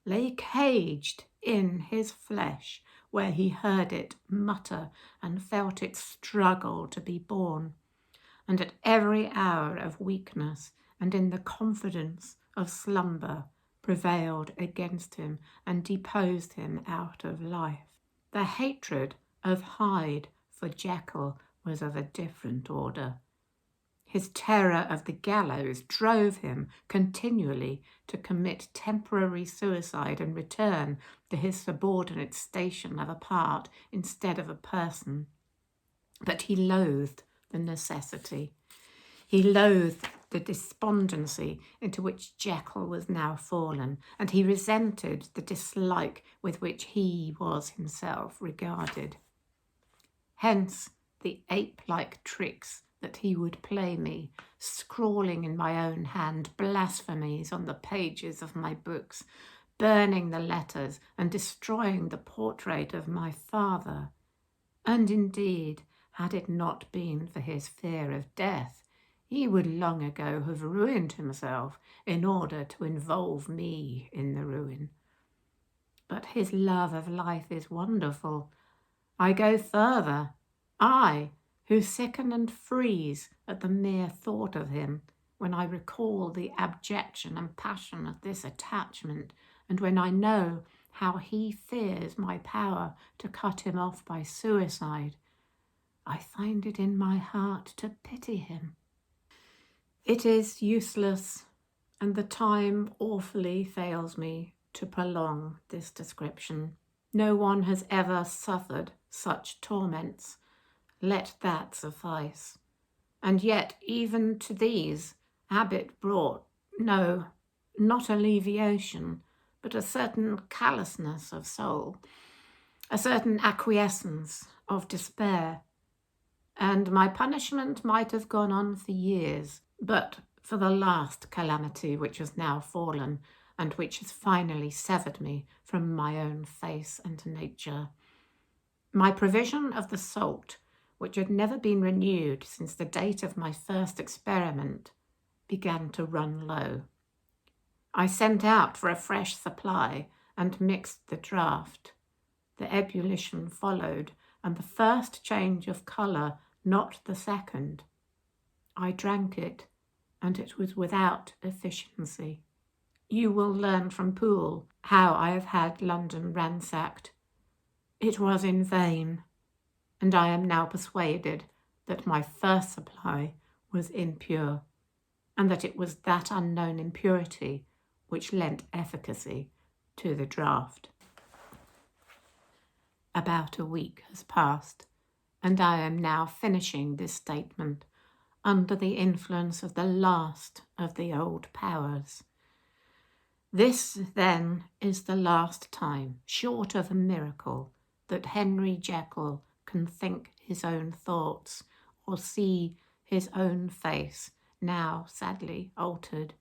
lay caged in his flesh, where he heard it mutter and felt it struggle to be born, and at every hour of weakness and in the confidence of slumber prevailed against him and deposed him out of life. The hatred of Hyde for Jekyll was of a different order. His terror of the gallows drove him continually to commit temporary suicide and return to his subordinate station of a part instead of a person. But he loathed the necessity. He loathed the despondency into which Jekyll was now fallen, and he resented the dislike with which he was himself regarded. Hence the ape-like tricks that he would play me, scrawling in my own hand blasphemies on the pages of my books, burning the letters and destroying the portrait of my father. And indeed, had it not been for his fear of death, he would long ago have ruined himself in order to involve me in the ruin. But his love of life is wonderful. I go further. I, who sicken and freeze at the mere thought of him, when I recall the abjection and passion of this attachment, and when I know how he fears my power to cut him off by suicide, I find it in my heart to pity him. It is useless, and the time awfully fails me to prolong this description. No one has ever suffered such torments. Let that suffice. And yet even to these habit brought no, not alleviation, but a certain callousness of soul, a certain acquiescence of despair. And my punishment might have gone on for years, but for the last calamity which has now fallen, and which has finally severed me from my own face and nature. My provision of the salt, which had never been renewed since the date of my first experiment, began to run low. I sent out for a fresh supply and mixed the draught. The ebullition followed, and the first change of colour, not the second. I drank it, and it was without efficiency. You will learn from Poole how I have had London ransacked. It was in vain, and I am now persuaded that my first supply was impure, and that it was that unknown impurity which lent efficacy to the draught. About a week has passed, and I am now finishing this statement under the influence of the last of the old powers. This, then, is the last time, short of a miracle, that Henry Jekyll can think his own thoughts or see his own face, now sadly altered,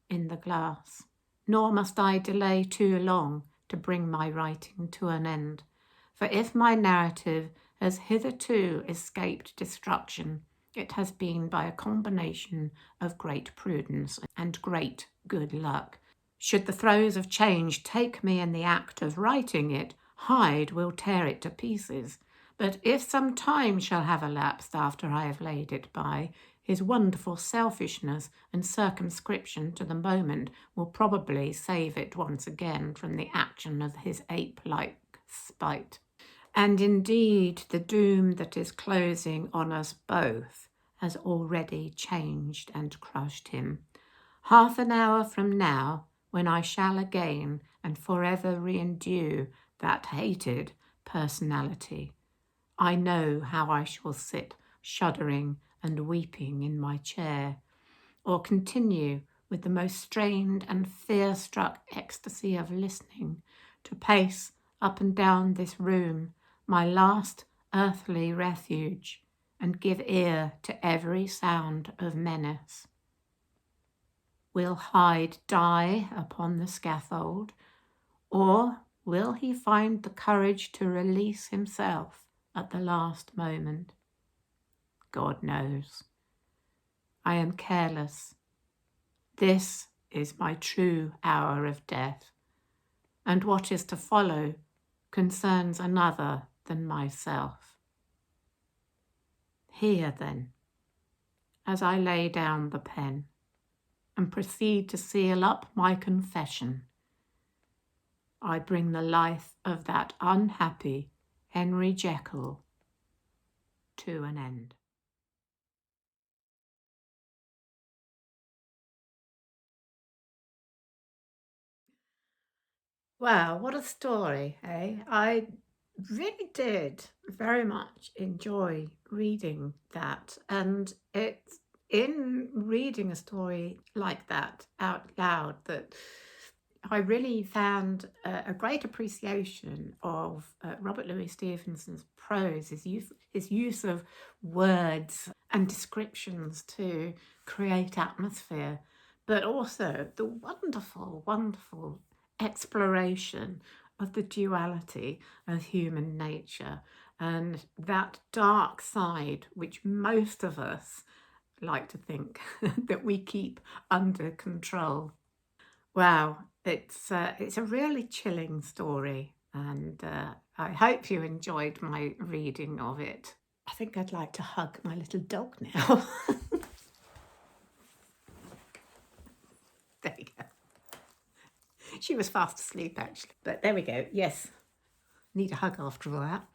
in the glass. Nor must I delay too long to bring my writing to an end, for if my narrative has hitherto escaped destruction, it has been by a combination of great prudence and great good luck. Should the throes of change take me in the act of writing it, Hyde will tear it to pieces, but if some time shall have elapsed after I have laid it by, his wonderful selfishness and circumscription to the moment will probably save it once again from the action of his ape-like spite. And indeed, the doom that is closing on us both has already changed and crushed him. Half an hour from now, when I shall again and forever reendue that hated personality, I know how I shall sit shuddering and weeping in my chair, or continue with the most strained and fear-struck ecstasy of listening to pace up and down this room, my last earthly refuge, and give ear to every sound of menace. Will Hyde die upon the scaffold, or will he find the courage to release himself at the last moment? God knows. I am careless. This is my true hour of death, and what is to follow concerns another than myself. Here, then, as I lay down the pen and proceed to seal up my confession, I bring the life of that unhappy Henry Jekyll to an end. Wow, what a story, eh? I really did very much enjoy reading that. And it's in reading a story like that out loud that I really found a great appreciation of Robert Louis Stevenson's prose, his use of words and descriptions to create atmosphere, but also the wonderful, wonderful exploration of the duality of human nature and that dark side which most of us like to think that we keep under control. Wow, it's a really chilling story, and I hope you enjoyed my reading of it. I think I'd like to hug my little dog now. There you go. She was fast asleep, actually. But there we go. Yes, need a hug after all that.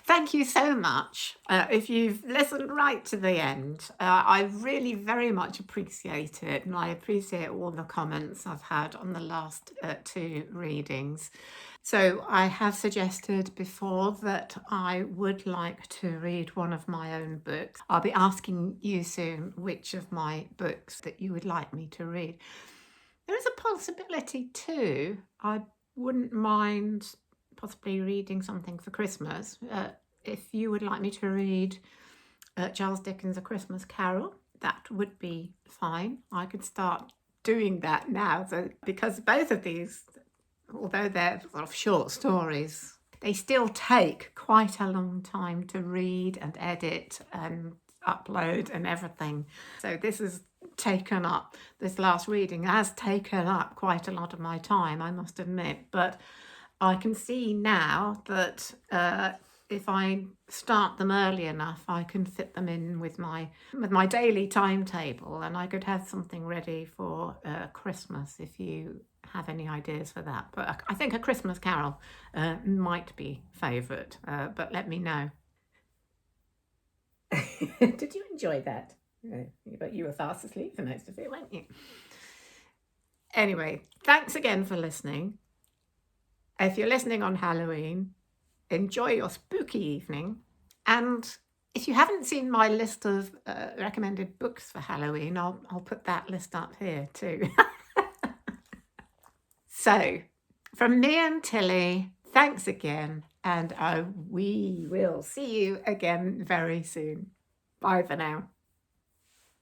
Thank you so much. If you've listened right to the end, I really very much appreciate it. And I appreciate all the comments I've had on the last two readings. So I have suggested before that I would like to read one of my own books. I'll be asking you soon which of my books that you would like me to read. There is a possibility too. I wouldn't mind possibly reading something for Christmas. If you would like me to read Charles Dickens' A Christmas Carol, that would be fine. I could start doing that now, because both of these, although they're sort of short stories, they still take quite a long time to read and edit and upload and everything. So this last reading has taken up quite a lot of my time, I must admit, but I can see now that if I start them early enough, I can fit them in with my daily timetable, and I could have something ready for Christmas if you have any ideas for that. But I think A Christmas Carol might be favourite, but let me know. Did you enjoy that? But you were fast asleep for most of it, weren't you? Anyway, thanks again for listening. If you're listening on Halloween, enjoy your spooky evening. And if you haven't seen my list of recommended books for Halloween, I'll put that list up here too. So, from me and Tilly, thanks again, and we will see you again very soon. Bye for now.